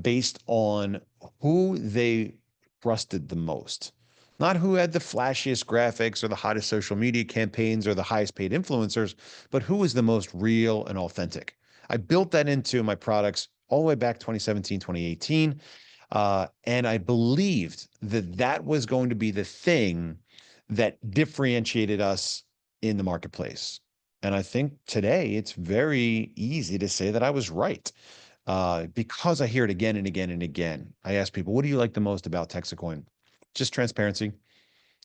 based on who they trusted the most. Not who had the flashiest graphics or the hottest social media campaigns or the highest paid influencers, but who was the most real and authentic. I built that into my products all the way back 2017, 2018. And I believed that that was going to be the thing that differentiated us in the marketplace. And I think today it's very easy to say that I was right, because I hear it again and again and again. I ask people, what do you like the most about TexitCoin? Just transparency.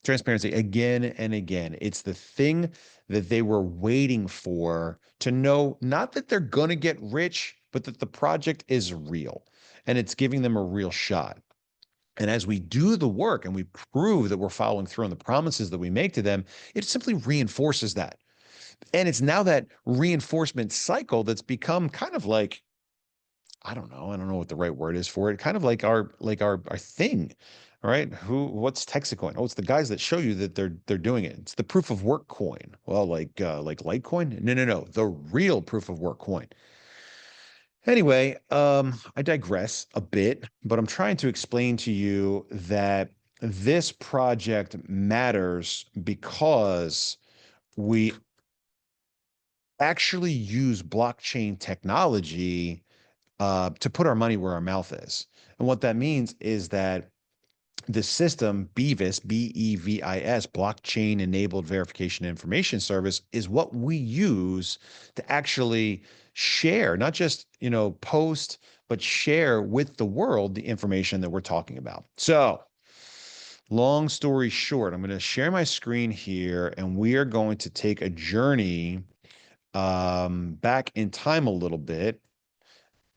Transparency again and again. It's the thing that they were waiting for, to know not that they're going to get rich, but that the project is real and it's giving them a real shot. And as we do the work and we prove that we're following through on the promises that we make to them, it simply reinforces that. And it's now that reinforcement cycle that's become kind of like, I don't know what the right word is for it, kind of like our thing. All right. What's TexitCoin? Oh, it's the guys that show you that they're doing it. It's the proof of work coin. Well, like Litecoin? No. The real proof of work coin. Anyway, I digress a bit, but I'm trying to explain to you that this project matters because we actually use blockchain technology to put our money where our mouth is. And what that means is that the system, Beavis, Bevis, blockchain enabled verification information service, is what we use to actually share, not just, post, but share with the world the information that we're talking about. So, long story short, I'm going to share my screen here and we are going to take a journey back in time a little bit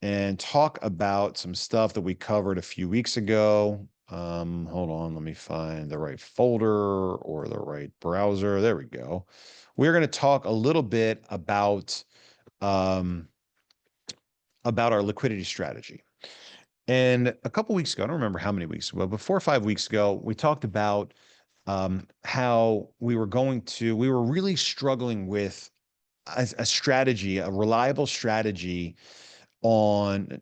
and talk about some stuff that we covered a few weeks ago. Hold on, let me find the right folder or the right browser. There we go. We're going to talk a little bit about our liquidity strategy. And a couple weeks ago, I don't remember how many weeks ago, but 4 or 5 weeks ago, we talked about how we were really struggling with a strategy, a reliable strategy on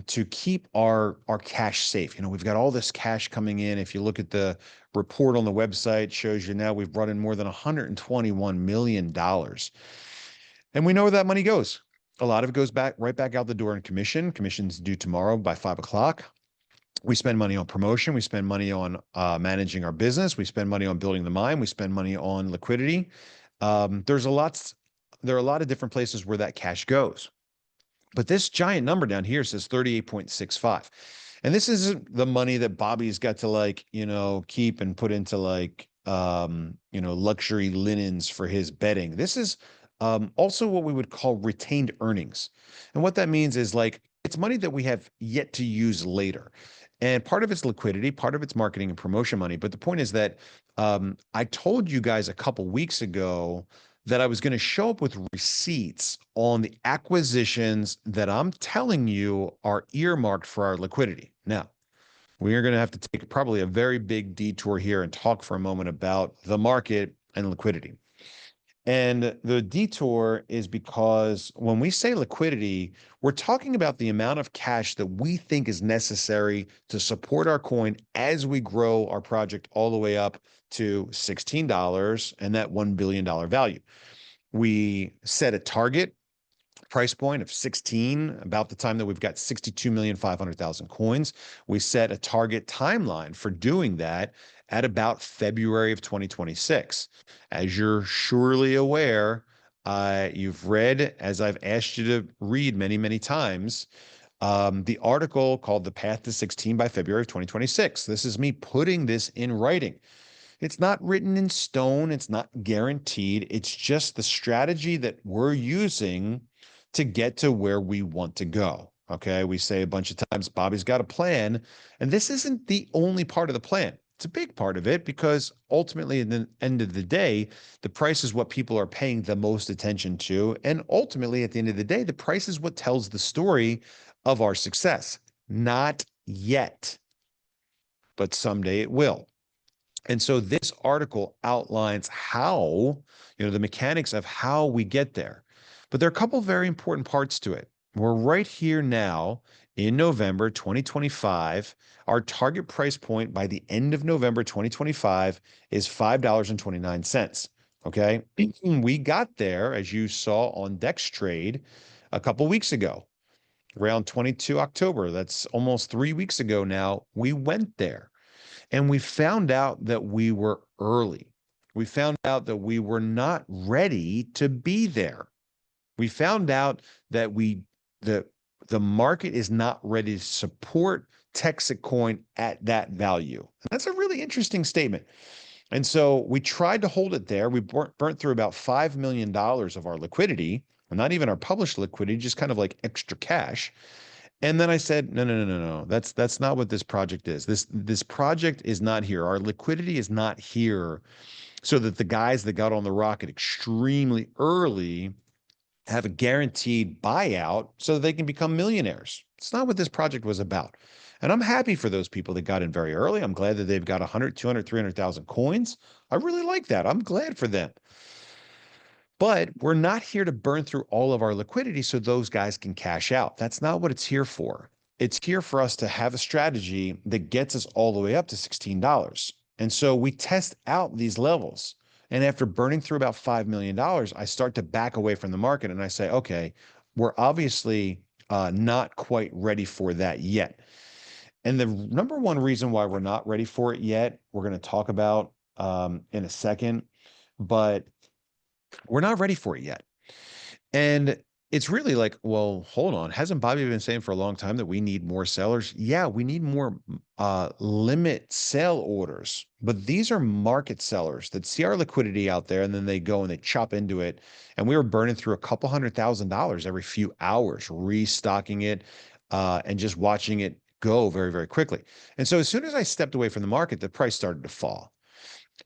to keep our cash safe. We've got all this cash coming in. If you look at the report on the website, it shows you now we've brought in more than $121 million. And we know where that money goes. A lot of it goes right back out the door in commission. Commission's due tomorrow by 5 o'clock. We spend money on promotion. We spend money on managing our business. We spend money on building the mine. We spend money on liquidity. There are a lot of different places where that cash goes. But this giant number down here says 38.65. And this isn't the money that Bobby's got to keep and put into luxury linens for his betting. This is also what we would call retained earnings. And what that means is it's money that we have yet to use later. And part of it's liquidity, part of it's marketing and promotion money. But the point is that I told you guys a couple weeks ago that I was going to show up with receipts on the acquisitions that I'm telling you are earmarked for our liquidity. Now, we are going to have to take probably a very big detour here and talk for a moment about the market and liquidity. And the detour is because when we say liquidity, we're talking about the amount of cash that we think is necessary to support our coin as we grow our project all the way up to $16 and that $1 billion value. We set a target price point of 16 about the time that we've got 62,500,000 coins. We set a target timeline for doing that at about February of 2026. As you're surely aware, you've read, as I've asked you to read many, many times, the article called The Path to 16 by February of 2026. This is me putting this in writing. It's not written in stone. It's not guaranteed. It's just the strategy that we're using to get to where we want to go. Okay. We say a bunch of times, Bobby's got a plan, and this isn't the only part of the plan. It's a big part of it because ultimately, at the end of the day, the price is what people are paying the most attention to. And ultimately, at the end of the day, the price is what tells the story of our success. Not yet, but someday it will. And so this article outlines how, the mechanics of how we get there. But there are a couple of very important parts to it. We're right here now in November 2025. Our target price point by the end of November 2025 is $5.29. Okay. We got there, as you saw on DexTrade a couple weeks ago, around 22 October. That's almost 3 weeks ago now. We went there. And we found out that we were early. We found out that we were not ready to be there. We found out that the market is not ready to support TexitCoin at that value. And that's a really interesting statement. And so we tried to hold it there. We burnt through about $5 million of our liquidity, and not even our published liquidity, just kind of like extra cash. And then I said, no, no, no, no, no. That's not what this project is. This project is not here. Our liquidity is not here so that the guys that got on the rocket extremely early have a guaranteed buyout so that they can become millionaires. It's not what this project was about. And I'm happy for those people that got in very early. I'm glad that they've got 100, 200, 300,000 coins. I really like that. I'm glad for them. But we're not here to burn through all of our liquidity so those guys can cash out. That's not what it's here for. It's here for us to have a strategy that gets us all the way up to $16. And so we test out these levels. And after burning through about $5 million, I start to back away from the market and I say, okay, we're obviously not quite ready for that yet. And the number one reason why we're not ready for it yet, we're going to talk about in a second, but we're not ready for it yet. And it's really like, well, hold on. Hasn't Bobby been saying for a long time that we need more sellers? Yeah, we need more limit sale orders. But these are market sellers that see our liquidity out there and then they go and they chop into it. And we were burning through a couple $100,000 every few hours, restocking it and just watching it go very, very quickly. And so as soon as I stepped away from the market, the price started to fall.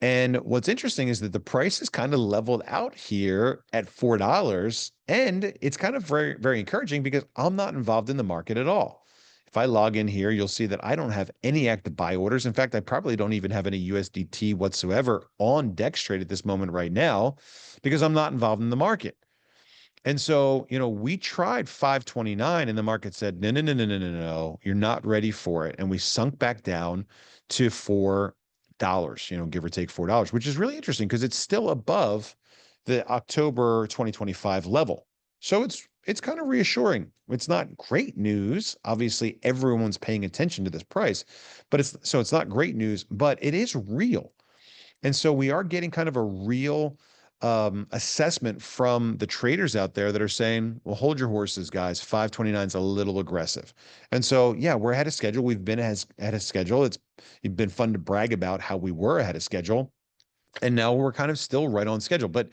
And what's interesting is that the price is kind of leveled out here at $4. And it's kind of very, very encouraging because I'm not involved in the market at all. If I log in here, you'll see that I don't have any active buy orders. In fact, I probably don't even have any USDT whatsoever on DexTrade at this moment right now because I'm not involved in the market. And so, we tried 529 and the market said, no, no, no, no, no, no, no, you're not ready for it. And we sunk back down to $4, give or take $4, which is really interesting because it's still above the October 2025 level. So it's kind of reassuring. It's not great news. Obviously, everyone's paying attention to this price, but it's not great news, but it is real. And so we are getting kind of a real assessment from the traders out there that are saying, well, hold your horses, guys. 529 is a little aggressive. And so, yeah, we're ahead of schedule. We've been ahead of schedule. It's been fun to brag about how we were ahead of schedule. And now we're kind of still right on schedule. But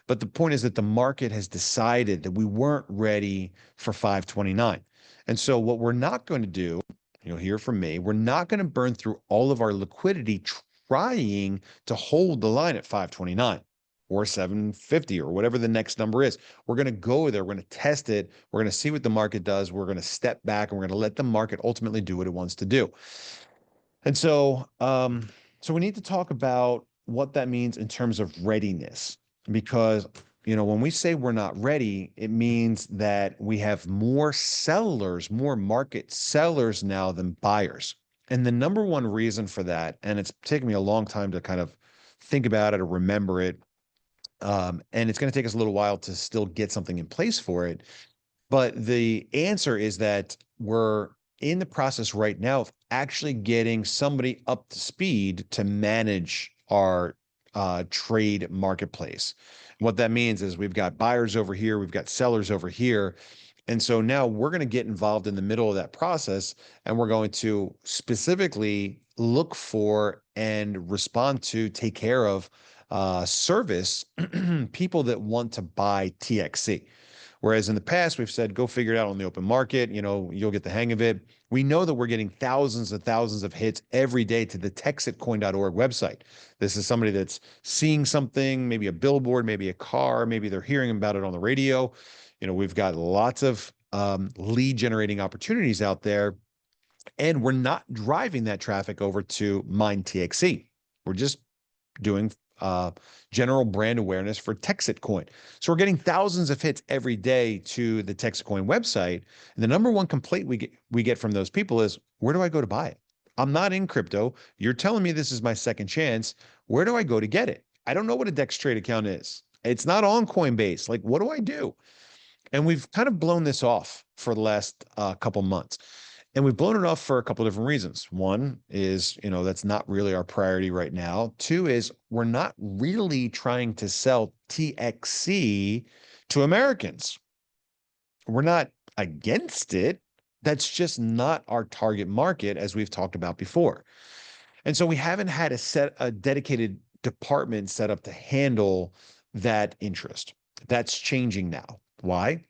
the point is that the market has decided that we weren't ready for 529. And so what we're not going to do, you'll hear from me, we're not going to burn through all of our liquidity trying to hold the line at 529 or 750 or whatever the next number is. We're going to go there. We're going to test it. We're going to see what the market does. We're going to step back and we're going to let the market ultimately do what it wants to do. And so, so we need to talk about what that means in terms of readiness, because when we say we're not ready, it means that we have more sellers, more market sellers now than buyers. And the number one reason for that, and it's taken me a long time to kind of think about it or remember it, and it's going to take us a little while to still get something in place for it. But the answer is that we're in the process right now of actually getting somebody up to speed to manage our trade marketplace. What that means is we've got buyers over here, we've got sellers over here. And so now we're going to get involved in the middle of that process, and we're going to specifically look for and respond to, take care of, service people that want to buy TXC. Whereas in the past, we've said, go figure it out on the open market. You'll get the hang of it. We know that we're getting thousands and thousands of hits every day to the TexitCoin.org website. This is somebody that's seeing something, maybe a billboard, maybe a car, maybe they're hearing about it on the radio. We've got lots of lead generating opportunities out there, and we're not driving that traffic over to Mine TXC. We're just doing general brand awareness for TexitCoin. So we're getting thousands of hits every day to the TexitCoin website. And the number one complaint we get from those people is, where do I go to buy it? I'm not in crypto. You're telling me this is my second chance. Where do I go to get it? I don't know what a DexTrade account is. It's not on Coinbase. Like, what do I do? And we've kind of blown this off for the last couple months. And we've blown it off for a couple of different reasons. One is, that's not really our priority right now. Two is we're not really trying to sell TXC to Americans. We're not against it. That's just not our target market, as we've talked about before. And so we haven't had a dedicated department set up to handle that interest. That's changing now. Why?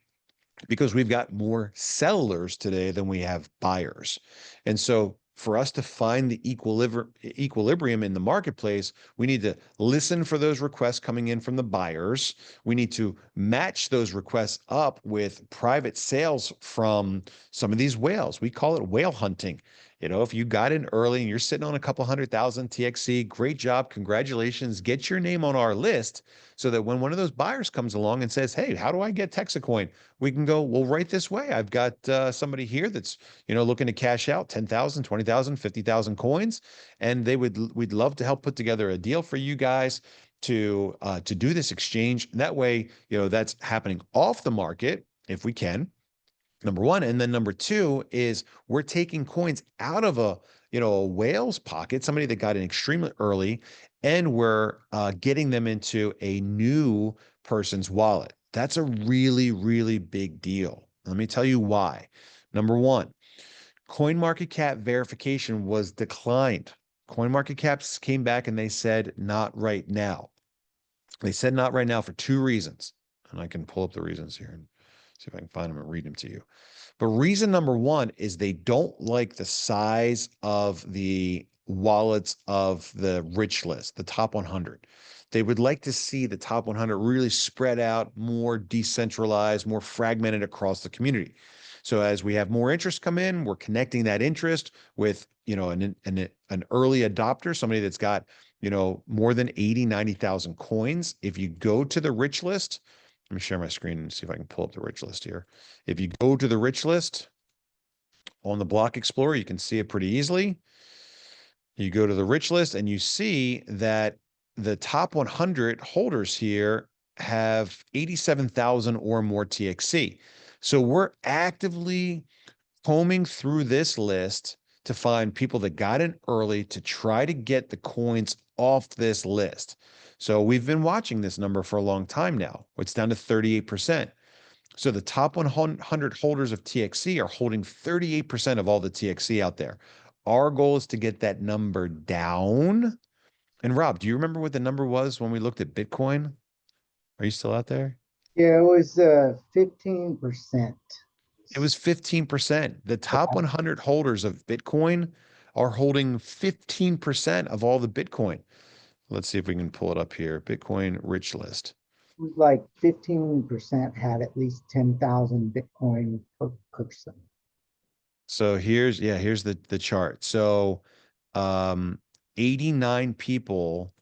because we've got more sellers today than we have buyers. And so for us to find the equilibrium in the marketplace, we need to listen for those requests coming in from the buyers. We need to match those requests up with private sales from some of these whales. We call it whale hunting. If you got in early and you're sitting on a couple 100,000 TXC, great job. Congratulations. Get your name on our list so that when one of those buyers comes along and says, hey, how do I get TexitCoin? We can go, well, right this way. I've got somebody here that's, looking to cash out 10,000, 20,000, 50,000 coins. And we'd love to help put together a deal for you guys to do this exchange. That way, that's happening off the market if we can. Number one. And then number two is we're taking coins out of a whale's pocket, somebody that got in extremely early, and we're getting them into a new person's wallet. That's a really, really big deal. Let me tell you why. Number one, CoinMarketCap verification was declined. CoinMarketCap came back and they said, not right now. They said not right now for two reasons. And I can pull up the reasons here and see if I can find them and read them to you. But reason number one is they don't like the size of the wallets of the rich list, the top 100. They would like to see the top 100 really spread out, more decentralized, more fragmented across the community. So as we have more interest come in, we're connecting that interest with, an early adopter, somebody that's got, more than 80, 90,000 coins. If you go to the rich list, let me share my screen and see if I can pull up the rich list here. If you go to the rich list on the Block Explorer, you can see it pretty easily. You go to the rich list and you see that the top 100 holders here have 87,000 or more TXC. So we're actively combing through this list to find people that got in early to try to get the coins off this list. So we've been watching this number for a long time now. It's down to 38%. So the top 100 holders of TXC are holding 38% of all the TXC out there. Our goal is to get that number down. And Rob, do you remember what the number was when we looked at Bitcoin? Are you still out there? Yeah, it was 15%. It was 15%. The top 100 holders of Bitcoin are holding 15% of all the Bitcoin. Let's see if we can pull it up here. Bitcoin rich list. It was like 15% had at least 10,000 Bitcoin per person. So here's the chart. So 89 people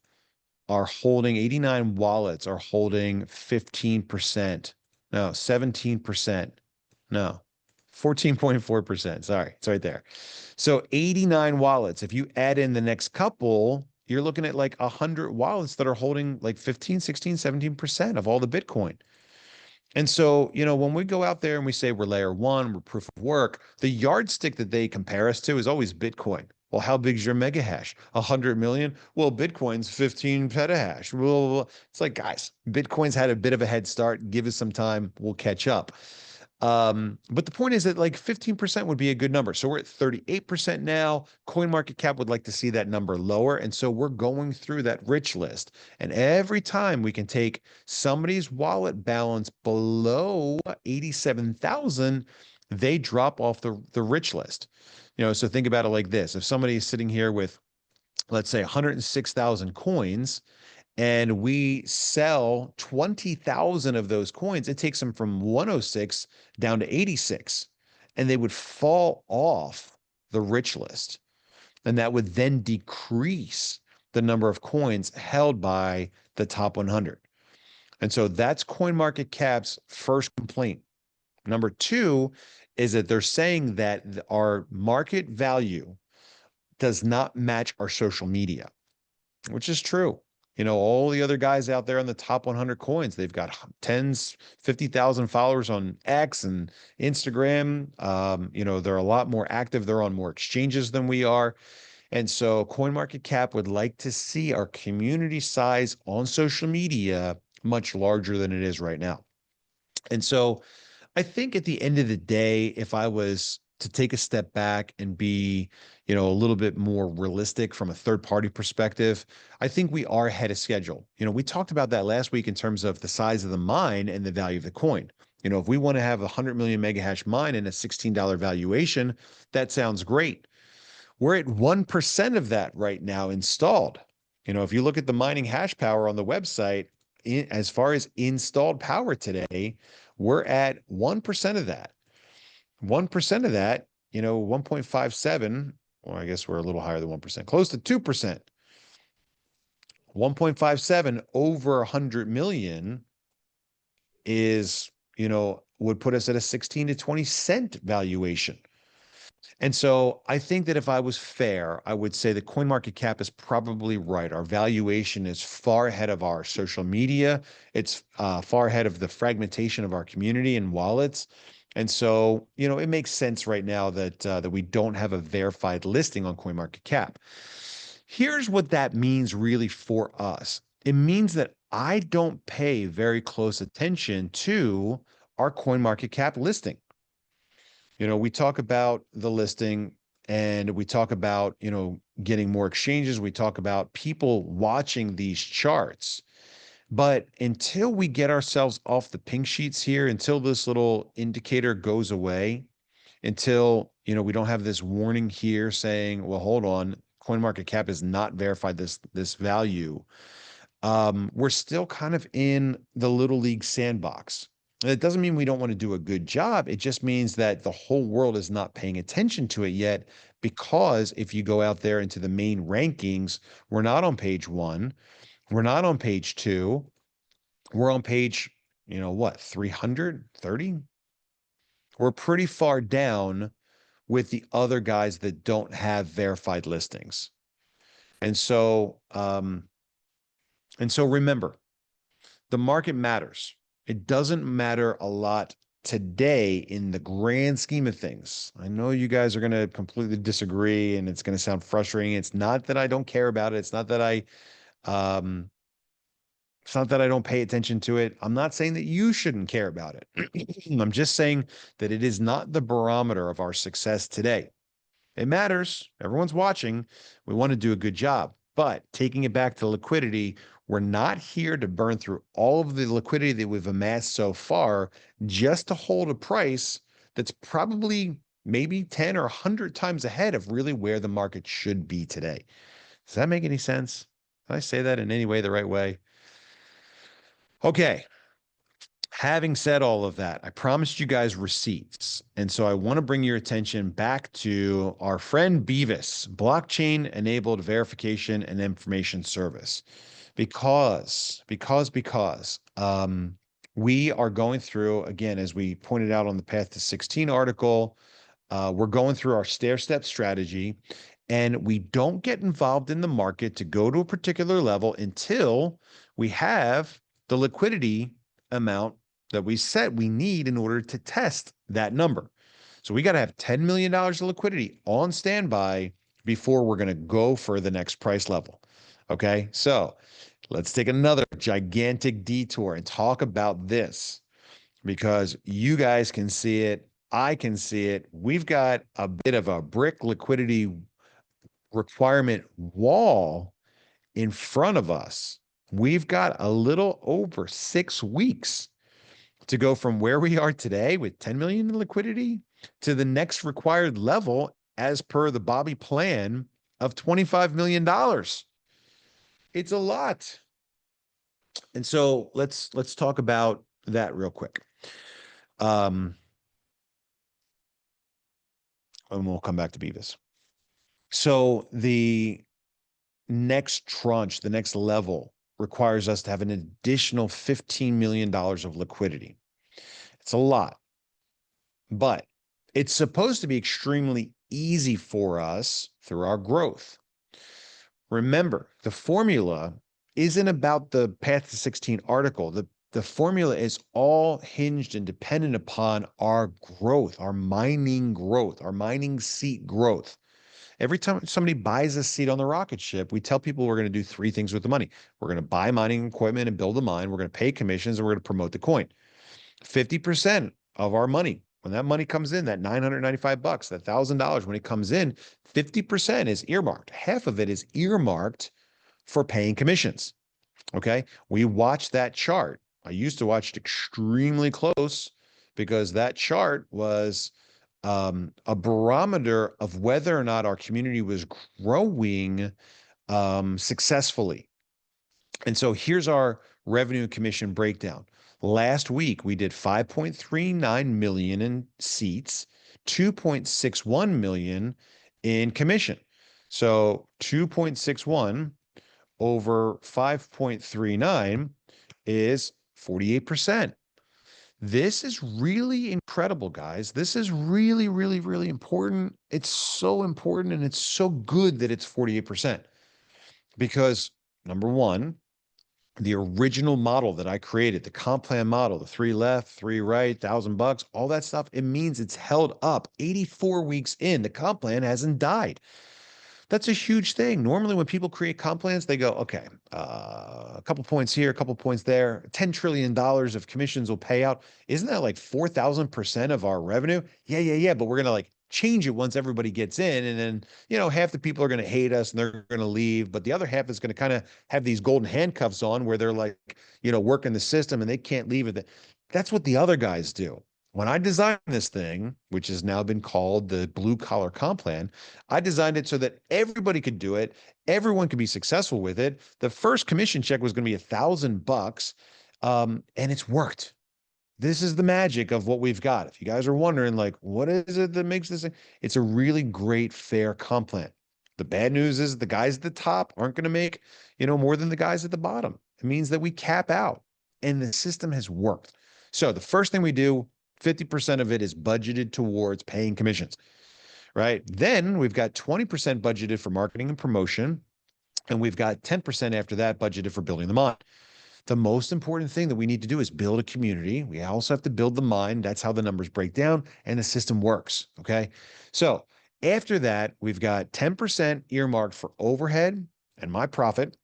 are holding, 89 wallets are holding 15%. No, 17%. No, 14.4%. Sorry, it's right there. So 89 wallets. If you add in the next couple, you're looking at like 100 wallets that are holding like 15, 16, 17% of all the Bitcoin. And so, when we go out there and we say we're layer one, we're proof of work, the yardstick that they compare us to is always Bitcoin. Well, how big is your mega hash? 100 million? Well, Bitcoin's 15 petahash. Well, it's like, guys, Bitcoin's had a bit of a head start. Give us some time. We'll catch up. But the point is that like 15% would be a good number. So we're at 38% now. CoinMarketCap would like to see that number lower. And so we're going through that rich list. And every time we can take somebody's wallet balance below 87,000, they drop off the rich list. So think about it like this. If somebody is sitting here with, let's say 106,000 coins, and we sell 20,000 of those coins, it takes them from 106 down to 86, and they would fall off the rich list. And that would then decrease the number of coins held by the top 100. And so that's CoinMarketCap's first complaint. Number two is that they're saying that our market value does not match our social media, which is true. All the other guys out there on the top 100 coins, they've got tens, 50,000 followers on X and Instagram. They're a lot more active. They're on more exchanges than we are. And so CoinMarketCap would like to see our community size on social media much larger than it is right now. And so I think at the end of the day, if I was to take a step back and be, a little bit more realistic from a third-party perspective, I think we are ahead of schedule. We talked about that last week in terms of the size of the mine and the value of the coin. You know, if we want to have a 100 million mega hash mine and a $16 valuation, that sounds great. We're at 1% of that right now installed. You know, if you look at the mining hash power on the website, as far as installed power today, we're at 1% of that. 1% of that, you know, 1.57, or I guess we're a little higher than 1%, close to 2%. 1.57 over 100 million is, you know, would put us at a 16 to 20 cent valuation. And so I think that if I was fair, I would say that CoinMarketCap is probably right. Our valuation is far ahead of our social media. It's far ahead of the fragmentation of our community and wallets. And so, you know, it makes sense right now that that we don't have a verified listing on CoinMarketCap. Here's what that means really for us. It means that I don't pay very close attention to our CoinMarketCap listing. You know, we talk about the listing and we talk about, you know, getting more exchanges. We talk about people watching these charts. But until we get ourselves off the pink sheets here, until this little indicator goes away, until, you know, we don't have this warning here saying, well, hold on, CoinMarketCap has not verified this value. We're still kind of in the little league sandbox. It doesn't mean we don't want to do a good job. It just means that the whole world is not paying attention to it yet, because if you go out there into the main rankings, we're not on page 1. We're not on page 2. We're on page, you know, what, 330? We're pretty far down with the other guys that don't have verified listings. And so remember, the market matters. It doesn't matter a lot today in the grand scheme of things. I know you guys are going to completely disagree and it's going to sound frustrating. It's not that I don't care about it. It's not that it's not that I don't pay attention to it. I'm not saying that you shouldn't care about it. I'm just saying that it is not the barometer of our success today. It matters. Everyone's watching. We want to do a good job. But taking it back to liquidity, we're not here to burn through all of the liquidity that we've amassed so far just to hold a price that's probably maybe 10 or 100 times ahead of really where the market should be today. Does that make any sense? Did I say that in any way the right way? Okay. Having said all of that, I promised you guys receipts. And so I want to bring your attention back to our friend Beavis, blockchain-enabled verification and information service. Because we are going through, again, as we pointed out on the Path to 16 article, we're going through our stair-step strategy, and we don't get involved in the market to go to a particular level until we have the liquidity amount that we said we need in order to test that number. So we got to have $10 million of liquidity on standby before we're going to go for the next price level. Okay, so let's take another gigantic detour and talk about this, because you guys can see it. I can see it. We've got a bit of a brick liquidity requirement wall in front of us. We've got a little over 6 weeks to go from where we are today with 10 million in liquidity to the next required level as per the Bobby plan of $25 million. It's a lot. And so let's talk about that real quick. And we'll come back to Beavis. So the next tranche, the next level, requires us to have an additional $15 million of liquidity. It's a lot, but it's supposed to be extremely easy for us through our growth. Remember, the formula isn't about the Path to 16 article. The formula is all hinged and dependent upon our growth, our mining seat growth. Every time somebody buys a seat on the rocket ship, we tell people we're going to do 3 things with the money. We're going to buy mining equipment and build a mine. We're going to pay commissions, and we're going to promote the coin. 50% of our money, when that money comes in, that $995, that $1,000, when it comes in, 50% is earmarked. Half of it is earmarked for paying commissions. Okay. We watch that chart. I used to watch it extremely close because that chart was a barometer of whether or not our community was growing successfully. And so here's our revenue commission breakdown. Last week, we did 5.39 million in seats, 2.61 million in commission. So 2.61 over 5.39 is 48%. This is really incredible, guys. This is really, really, really important. It's so important, and it's so good that it's 48% because number one, the original model that I created, the comp plan model, the 3 left, 3 right, $1,000, all that stuff, it means it's held up 84 weeks in. The comp plan hasn't died. That's a huge thing. Normally, when people create comp plans, they go, okay, a couple points here, a couple points there, $10 trillion of commissions will pay out. Isn't that like 4,000% of our revenue? Yeah. But we're going to like change it once everybody gets in. And then, half the people are going to hate us and they're going to leave. But the other half is going to kind of have these golden handcuffs on where they're like, working the system and they can't leave it. That's what the other guys do. When I designed this thing, which has now been called the blue collar comp plan, I designed it so that everybody could do it. Everyone could be successful with it. The first commission check was going to be $1,000, and it's worked. This is the magic of what we've got. If you guys are wondering, like, what is it that makes this? It's a really great, fair comp plan. The bad news is the guys at the top aren't going to make, more than the guys at the bottom. It means that we cap out, and the system has worked. So the first thing we do, 50% of it is budgeted towards paying commissions, right? Then we've got 20% budgeted for marketing and promotion, and we've got 10% after that budgeted for building the mind. The most important thing that we need to do is build a community. We also have to build the mind. That's how the numbers break down, and the system works, okay? So after that, we've got 10% earmarked for overhead and my profit,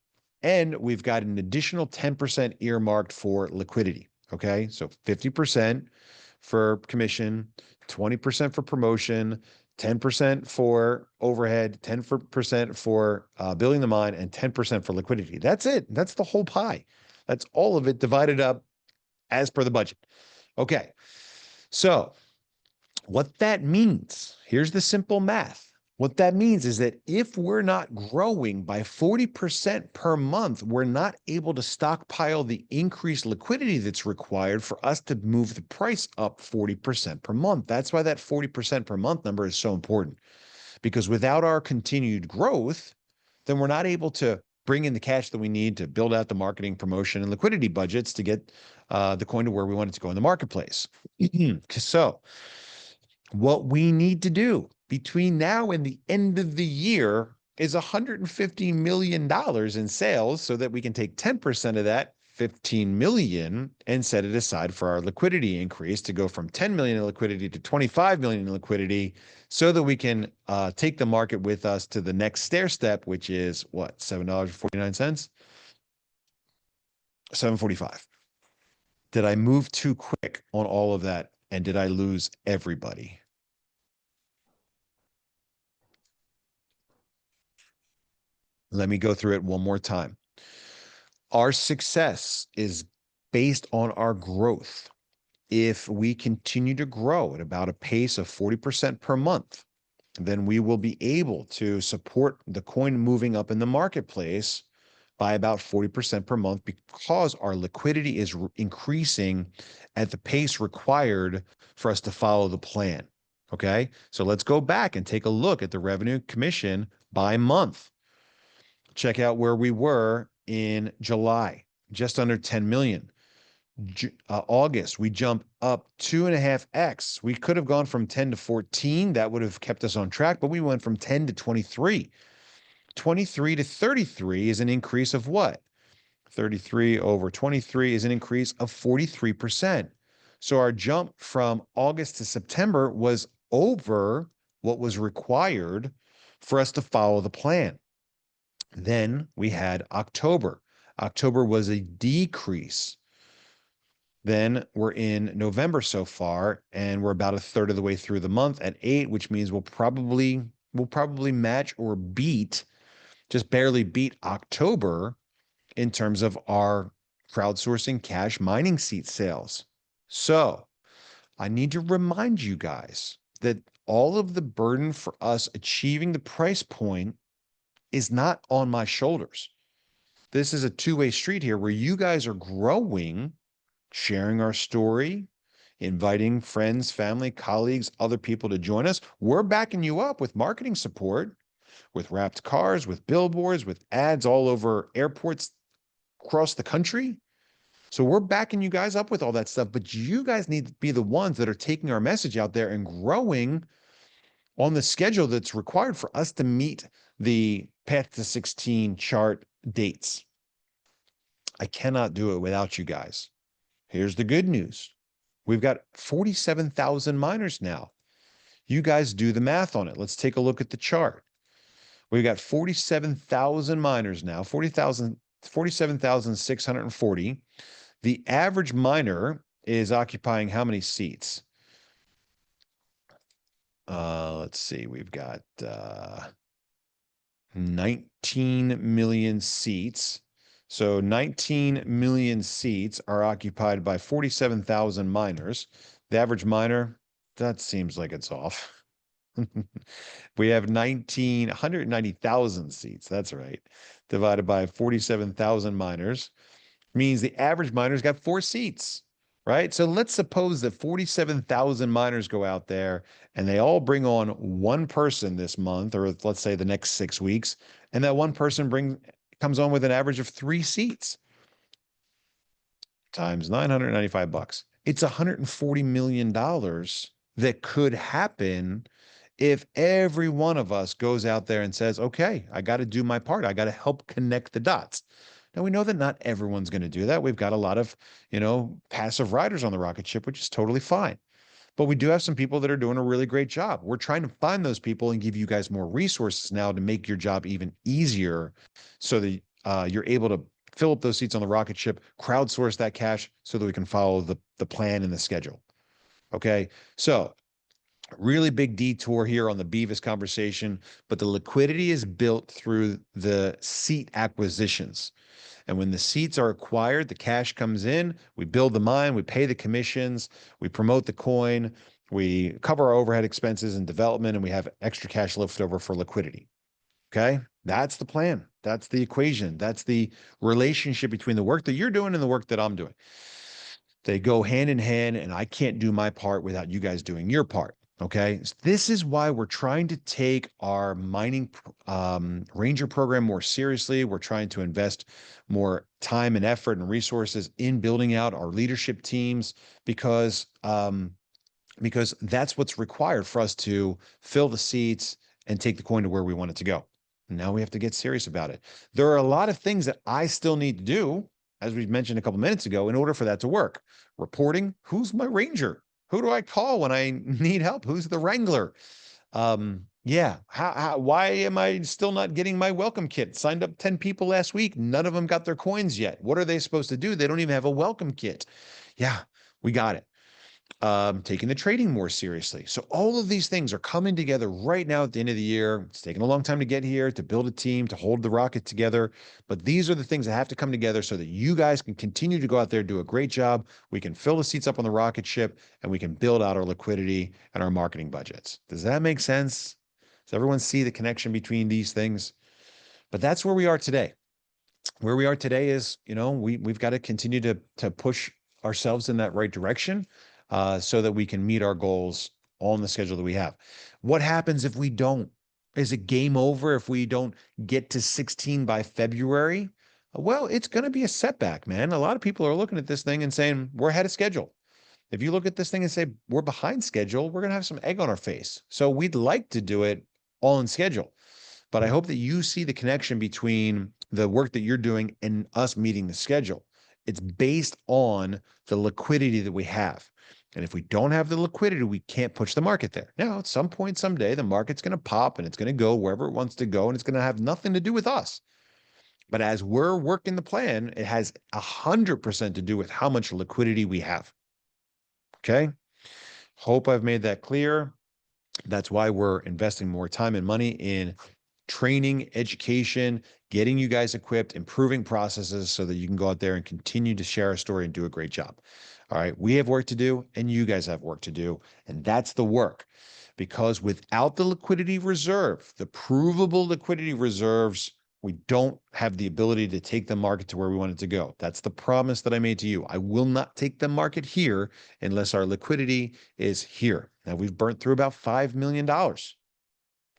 and we've got an additional 10% earmarked for liquidity, okay? So 50% for commission, 20% for promotion, 10% for overhead, 10% for building the mine, and 10% for liquidity. That's it. That's the whole pie. That's all of it divided up as per the budget. Okay. So what that means, here's the simple math. What that means is that if we're not growing by 40% per month, we're not able to stockpile the increased liquidity that's required for us to move the price up 40% per month. That's why that 40% per month number is so important, because without our continued growth, then we're not able to bring in the cash that we need to build out the marketing, promotion, and liquidity budgets to get the coin to where we want it to go in the marketplace. So what we need to do between now and the end of the year is $150 million in sales so that we can take 10% of that, 15 million, and set it aside for our liquidity increase to go from 10 million in liquidity to 25 million in liquidity so that we can take the market with us to the next stair step, which is what, $7.49? $7.45. Did I move too quick on all of that? And did I lose everybody? Let me go through it one more time. Our success is based on our growth. If we continue to grow at about a pace of 40% per month, then we will be able to support the coin moving up in the marketplace by about 40% per month because our liquidity is increasing at the pace required for us to follow the plan. Okay, so let's go back and take a look at the revenue commission by month. Check out where we were in July, just under 10 million. August, we jumped up 2.5x. We could have gone from 10 to 14. That would have kept us on track, but we went from 10 to 23. 23 to 33 is an increase of what? 33 over 23 is an increase of 43%. So our jump from August to September was over what was required for us to follow the plan. Then we had October. October was a decrease. Then we're in November so far, and we're about a third of the way through the month at 8, which means we'll probably match or beat, just barely beat October in terms of our crowdsourcing cash mining seat sales. So I need to remind you guys that all of the burden for us achieving the price point is not on my shoulders. This is a two-way street here where you guys are growing, sharing our story, inviting friends, family, colleagues, other people to join us. We're backing you up with marketing support, with wrapped cars, with billboards, with ads all over airports across the country. So we're backing you guys up with all that stuff, but you guys need to be the ones that are taking our message out there and growing on the schedule that's required for us to meet the Path to 16 chart dates. I cannot do it without you guys. Here's the good news. We've got 47,000 miners now. You guys do the math on it. Let's take a look at the chart. We've got 47,000 miners now, 47,640. The average miner is occupying how many seats? Let's see. We've got 19 million seats. So 19 million seats are occupied by 47,000 miners. The average miner, that seems like it's off. We have 190,000 seats. That's right. Divided by 47,000 miners means the average miner's got 4 seats, right? So let's suppose that 47,000 miners go out there and they all bring on one person this month, or let's say the next 6 weeks, and that one person comes on with an average of 3 seats times $995. It's $140 million that could happen if every one of us goes out there and says, okay, I got to do my part. I got to help connect the dots. Now, we know that not everyone's going to do that. We've got a lot of, passive riders on the rocket ship, which is totally fine. But we do have some people that are doing a really great job. We're trying to find those people and give you guys more resources now to make your job even easier so that you're able to fill up those seats on the rocket ship, crowdsource that cash so that we can follow the plan and the schedule. Okay. So really big detour here on the Beavis conversation, but the liquidity is built through the seat acquisitions. And when the seats are acquired, the cash comes in, we build the mine, we pay the commissions, we promote the coin, we cover our overhead expenses and development, and we have extra cash left over for liquidity. Okay? That's the plan. That's the equation. That's the relationship between the work that you're doing and the work that I'm doing. They go hand in hand, and I can't do my part without you guys doing your part. Okay. So this is why we're trying to take our mining ranger program more seriously. We're trying to invest more time and effort and resources in building out our leadership teams because that's what's required for us to fill the seats and take the coin to where we want it to go. Now we have to get serious about it. There are a lot of things that I still need to do, as we mentioned a couple minutes ago, in order for that to work. Reporting, who's my ranger? Who do I call when I need help? Who's the wrangler? Why am I still not getting my welcome kit? Signed up 10 people last week. None of them got their coins yet. What are they supposed to do? They don't even have a welcome kit. Yeah, we got it. Taking the trading more seriously. So all of these things are coming together right now at the end of the year. It's taken a long time to get here, to build a team, to hold the rocket together. But these are the things that have to come together so that you guys can continue to go out there, do a great job. We can fill the seats up on the rocket ship and we can build out our liquidity and our marketing budgets. Does that make sense? Does everyone see the connection between these things? But that's where we are today. Where we are today is, we've got to continue to push ourselves in that right direction. So that we can meet our goals on the schedule that we have. What happens if we don't? Is it game over if we don't get to 16 by February? Well, it's going to be a setback, man. A lot of people are looking at this thing and saying, we're ahead of schedule. If you look at this thing and say, we're behind schedule, we're going to have some egg on our face. So we'd like to do it all in schedule. But I hope that you see the connection between the work that you're doing and us meeting the schedule. It's based on the liquidity that we have. And if we don't have the liquidity, we can't push the market there. Now, at some point, someday, the market's going to pop and it's going to go wherever it wants to go, and it's going to have nothing to do with us. But as we're working the plan, it has 100% to do with how much liquidity we have. Okay? Hope I've made that clear. That's why we're investing more time and money in training, education, getting you guys equipped, improving processes so that you can go out there and continue to share our story and do a great job. All right. We have work to do and you guys have work to do. And that's the work. Because without the liquidity reserve, the provable liquidity reserves, we don't have the ability to take the market to where we want it to go. That's the promise that I made to you. I will not take the market here unless our liquidity is here. Now we've burnt through about $5 million.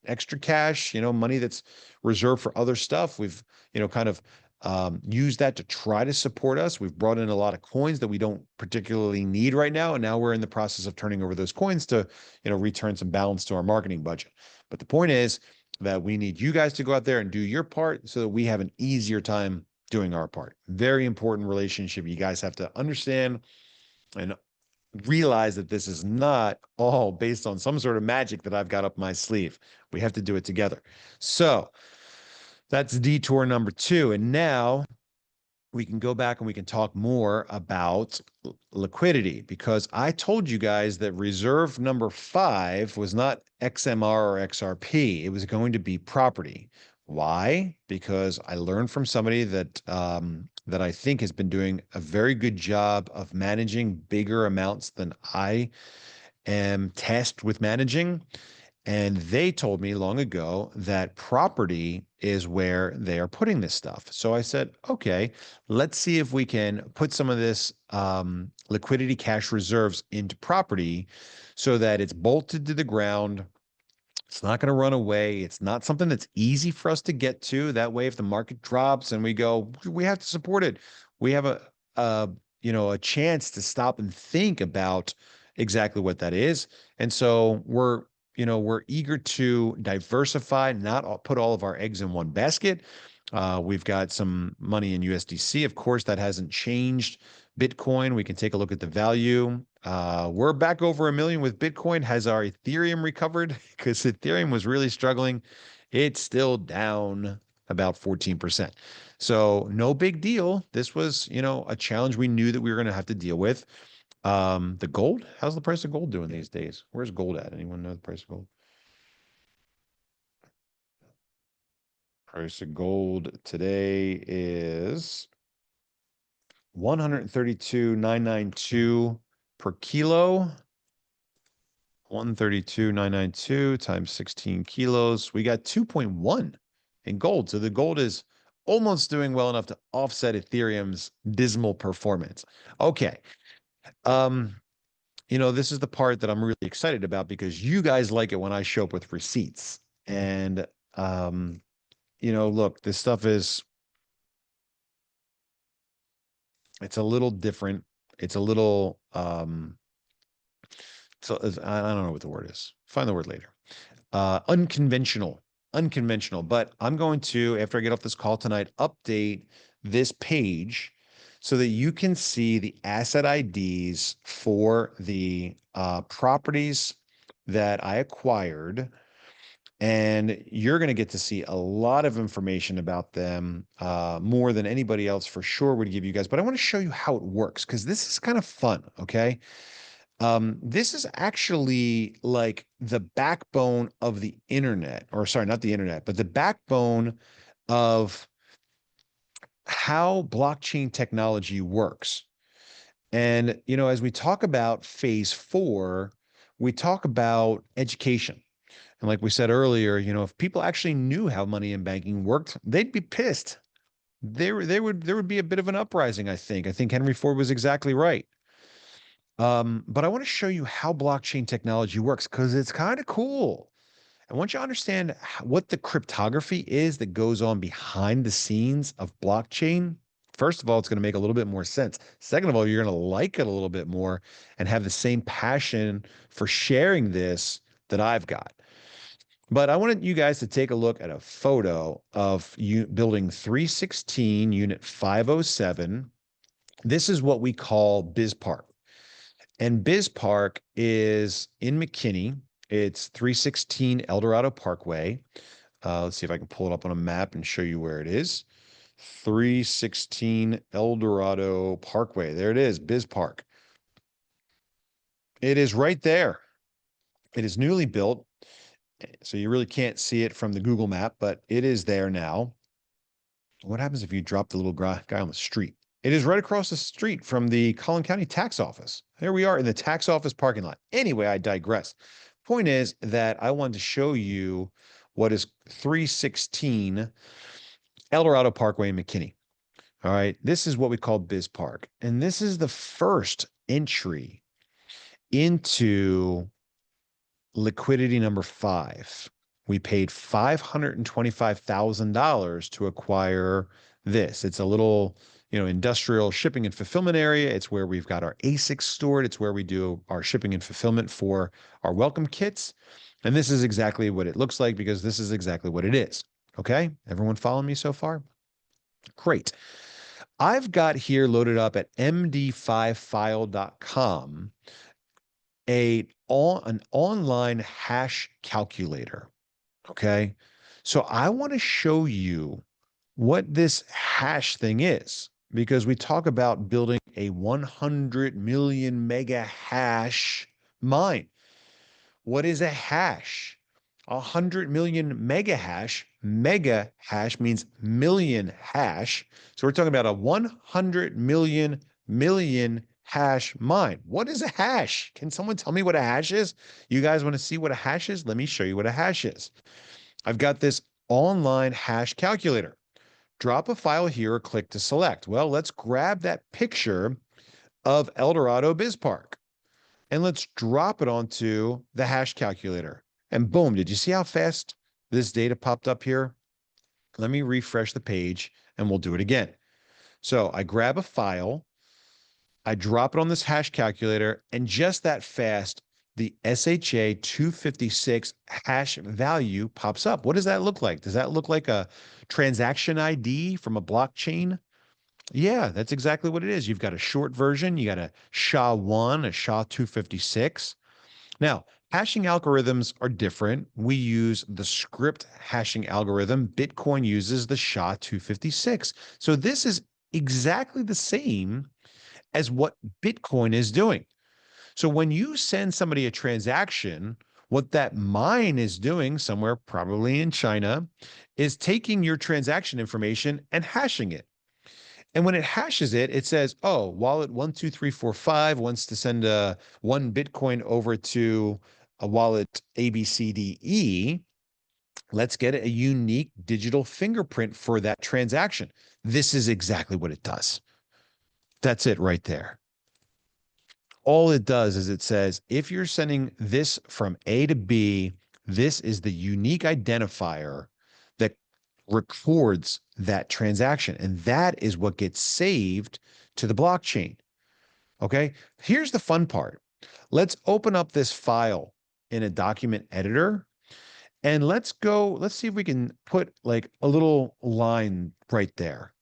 Extra cash, money that's reserved for other stuff. We've, kind of used that to try to support us. We've brought in a lot of coins that we don't particularly need right now. And now we're in the process of turning over those coins to, return some balance to our marketing budget. But the point is that we need you guys to go out there and do your part so that we have an easier time doing our part. Very important relationship. You guys have to understand and realize that this is not all based on some sort of magic that I've got up my sleeve. We have to do it together. So that's detour number 2. And now we can go back and we can talk more about liquidity, because I told you guys that reserve number 5 was not XMR or XRP. It was going to be property. Why? Because I learned from somebody that that I think has been doing a very good job of managing bigger amounts than I am tasked with managing. And they told me long ago that property is where they are putting this stuff. So I said, okay, let's see if we can put some of this liquidity cash reserves into property so that it's bolted to the ground. It's not going to run away. It's not something that's easy for us to get to. That way, if the market drops and we go, we have to support it, we have a chance to stop and think about exactly what that is. And so we're eager to diversify, not put all of our eggs in one basket. We've got some money in USDC. Of course, that hasn't changed. Bitcoin, we can take a look at the value. We're back over 1 million with Bitcoin. Has our Ethereum recovered? Because Ethereum was really struggling. It's still down about 14%. So no big deal. This was, a challenge we knew that we were going to have to deal with. The gold, how's the price of gold doing these days? Where's gold at? Anyone know the price of gold? Price of gold today is 132,992 per kilo. 132,992 times 16 kilos. We got 2.1 in gold. So the gold is almost doing well enough to offset Ethereum's dismal performance. Okay. This is the part that I'm really excited about because you guys like it when I show up with receipts. And, look, this stuff it's a little different. It's a little, so I don't know what the word is. Find the word later. Unconventional, but I'm going to, after I get off this call tonight, update this page so that you can see the asset IDs for the properties that I acquired. And you're going to get to see a lot of information about them, more than anybody else for sure would give you guys. But I want to show you how it works because this is kind of fun, okay? This is actually like the backbone of the internet, or sorry, not the internet, but the backbone of how blockchain technology works. And, as we talk about phase 4, we talk about education. And like we said earlier, if people actually knew how money in banking worked, they'd be pissed. There would be a bit of an uprising, I think. I think Henry Ford was exactly right. But I want to show you how blockchain technology works because it's kind of cool. I want you to understand what the cryptography is that goes on behind the scenes of blockchain. First of all, it's going to make a little bit more sense. Second of all, you're going to like it a little bit more and have the same passion for sharing this that I've got. But I wanted you guys to take a look at a photo of building 316, unit 507. This is what we call BizPark. And BizPark is in McKinney. It's 316 Eldorado Parkway. Let's see if I can pull it up on a map and show you where it is. 316 Eldorado Parkway. There it is, BizPark. It is right there. It is newly built, so you really can't see it from the Google map, but it is there now. What happens if you drop the little guy on the street? It is right across the street from the Collin County tax office. Here we are in the tax office parking lot. Anyway, I digress. Point is that I wanted to show you what is 316 El Dorado Parkway in McKinney. All right. This is what we call BizPark. And this is the first entry into liquidity number 5. We paid $525,000 to acquire this. It's a little, industrial shipping and fulfillment area. It's where we've got our ASICs stored. It's where we do our shipping and fulfillment for our welcome kits. And this is exactly what it looks like because this is exactly what it is. Okay. Everyone following me so far? Great. I've got here loaded up at md5file.com an online hash calculator. Okay. So I want to show you what this hash thing is because we talk about building a 100 million mega hash mine. What is a hash? 100 million mega hash. Mega hash means million hash. So we're talking about a 100 million hash mine. What is a hash? Can someone tell me what a hash is? You guys want to see what a hash is? Let me show you what a hash is. I've got this online hash calculator. Drop a file here or click to select. Well, let's grab that picture of El Dorado BizPark and let's drop it onto the hash calculator. And boom, did you see how fast this data popped up here? Let me refresh the page and we'll do it again. So I grab a file, I drop it on this hash calculator, and just that fast, the SHA-256 hash value pops up. What does that look like? Does that look like a transaction ID from a blockchain? Yeah, that's exactly what it is. You've got a short version. You got a SHA-1, a SHA-256. Now, hashing algorithms are different. We use the script hashing algorithm. Bitcoin uses the SHA-256. So this is exactly the same as what Bitcoin is doing. So when you send somebody a transaction, what that mine is doing somewhere, probably in China, is taking your transaction information and hashing it. And when it hashes it, it says, oh, wallet 12345 wants to send one Bitcoin over to a wallet ABCDE. Let's get a unique digital fingerprint for that transaction. This is exactly what it does. That's it right there. All it does is it says, if you're sending this from A to B, this is the unique identifier that records that transaction. And that is what gets saved to the blockchain. Okay. Here's the fun part. Let's open up this file in a document editor and let's see if we can put like a little line right there.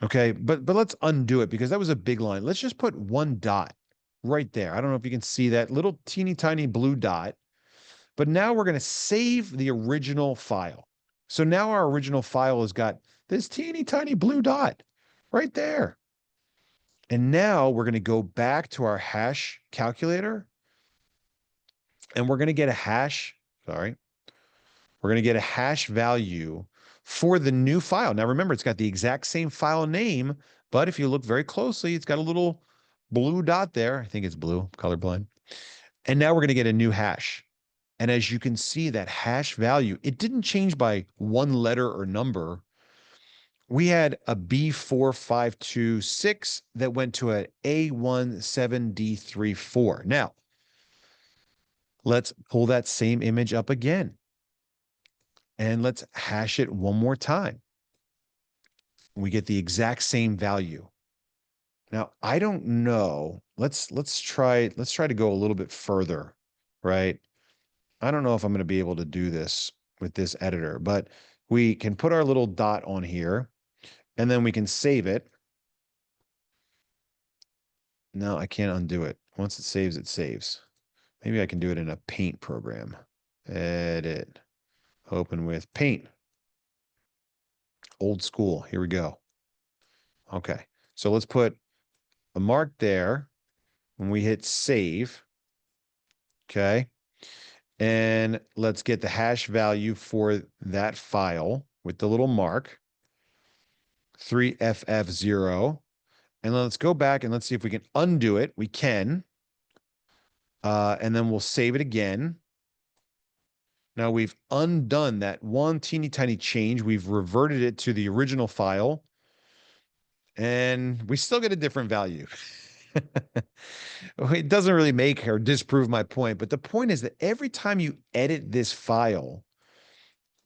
Okay. But let's undo it because that was a big line. Let's just put one dot right there. I don't know if you can see that little teeny tiny blue dot, but now we're going to save the original file. So now our original file has got this teeny tiny blue dot right there. And now we're going to go back to our hash calculator and we're going to get a hash. We're going to get a hash value for the new file. Now remember, it's got the exact same file name, but if you look very closely, it's got a little blue dot there. I think it's blue, colorblind. And now we're going to get a new hash. And as you can see, that hash value, it didn't change by one letter or number. We had a B4526 that went to an A17D34. Now, let's pull that same image up again. And let's hash it one more time. We get the exact same value. Now, I don't know. Let's try to go a little bit further, right? I don't know if I'm going to be able to do this with this editor, but we can put our little dot on here and then we can save it. No, I can't undo it. Once it saves, it saves. Maybe I can do it in a paint program. Edit, open with paint. Old school. Here we go. Okay. So let's put a mark there when we hit save. Okay. And let's get the hash value for that file with the little mark, 3FF0. And let's go back and let's see if we can undo it. We can. And then we'll save it again. Now we've undone that one teeny tiny change. We've reverted it to the original file. And we still get a different value. It doesn't really make or disprove my point, but the point is that every time you edit this file,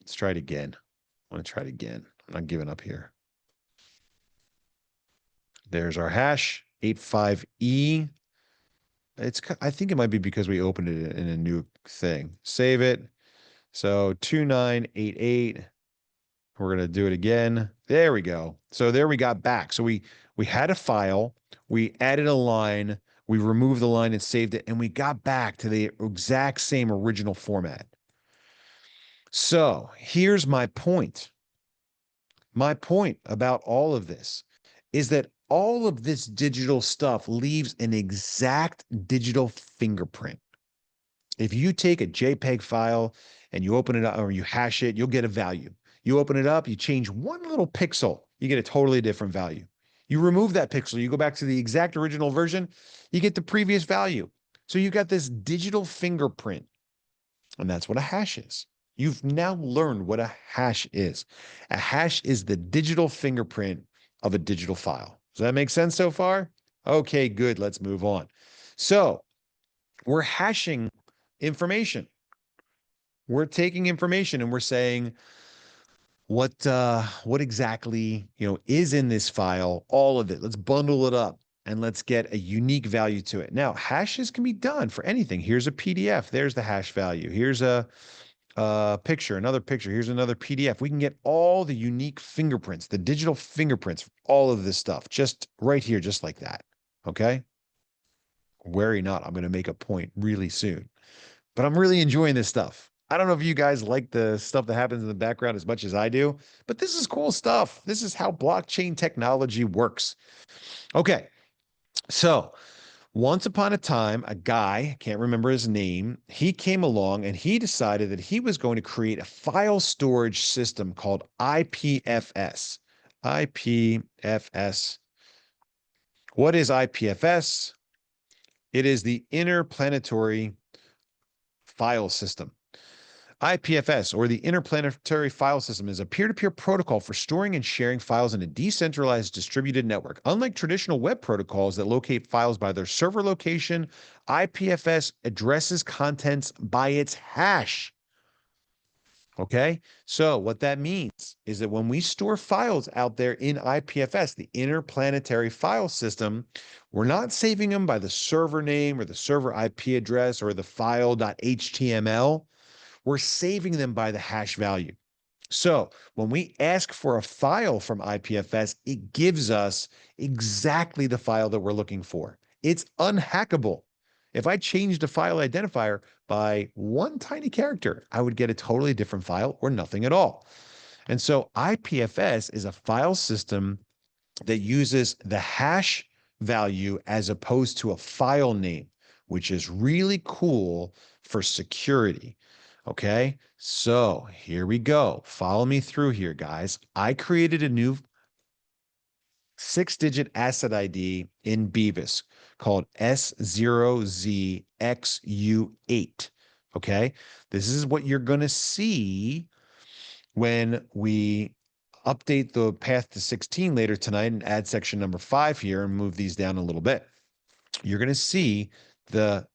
let's try it again. I want to try it again. I'm not giving up here. There's our hash, 85E. I think it might be because we opened it in a new thing. Save it. So 2988. We're going to do it again. There we go. So there we got back. So we had a file, we added a line, we removed the line and saved it, and we got back to the exact same original format. So here's my point. My point about all of this is that all of this digital stuff leaves an exact digital fingerprint. If you take a JPEG file and you open it up or you hash it, you'll get a value. You open it up, you change one little pixel, you get a totally different value. You remove that pixel, you go back to the exact original version, you get the previous value. So you got this digital fingerprint, and that's what a hash is. You've now learned what a hash is. A hash is the digital fingerprint of a digital file. Does that make sense so far? Okay, good. Let's move on. So we're hashing information. We're taking information and we're saying what exactly, is in this file, all of it. Let's bundle it up and let's get a unique value to it. Now, hashes can be done for anything. Here's a PDF. There's the hash value. Here's a picture, another picture. Here's another PDF. We can get all the unique fingerprints, the digital fingerprints, all of this stuff, just right here, just like that. Okay. Worry not. I'm going to make a point really soon, but I'm really enjoying this stuff. I don't know if you guys like the stuff that happens in the background as much as I do, but this is cool stuff. This is how blockchain technology works. Okay. So once upon a time, a guy, can't remember his name, he came along and he decided that he was going to create a file storage system called IPFS. IPFS. What is IPFS? It is the Interplanetary File System. IPFS, or the Interplanetary File System, is a peer-to-peer protocol for storing and sharing files in a decentralized distributed network. Unlike traditional web protocols that locate files by their server location, IPFS addresses contents by its hash. Okay, so what that means is that when we store files out there in IPFS, the Interplanetary File System, we're not saving them by the server name or the server IP address or the file.html. We're saving them by the hash value. So when we ask for a file from IPFS, it gives us exactly the file that we're looking for. It's unhackable. If I changed a file identifier by one tiny character, I would get a totally different file or nothing at all. And so IPFS is a file system that uses the hash value as opposed to a file name, which is really cool for security. Okay, so here we go. Follow me through here, guys. I created a new 6-digit asset ID in Beavis called S0ZXU8. Okay, this is what you're going to see when we update the path to 16 later tonight and add section number 5 here and move these down a little bit. You're going to see the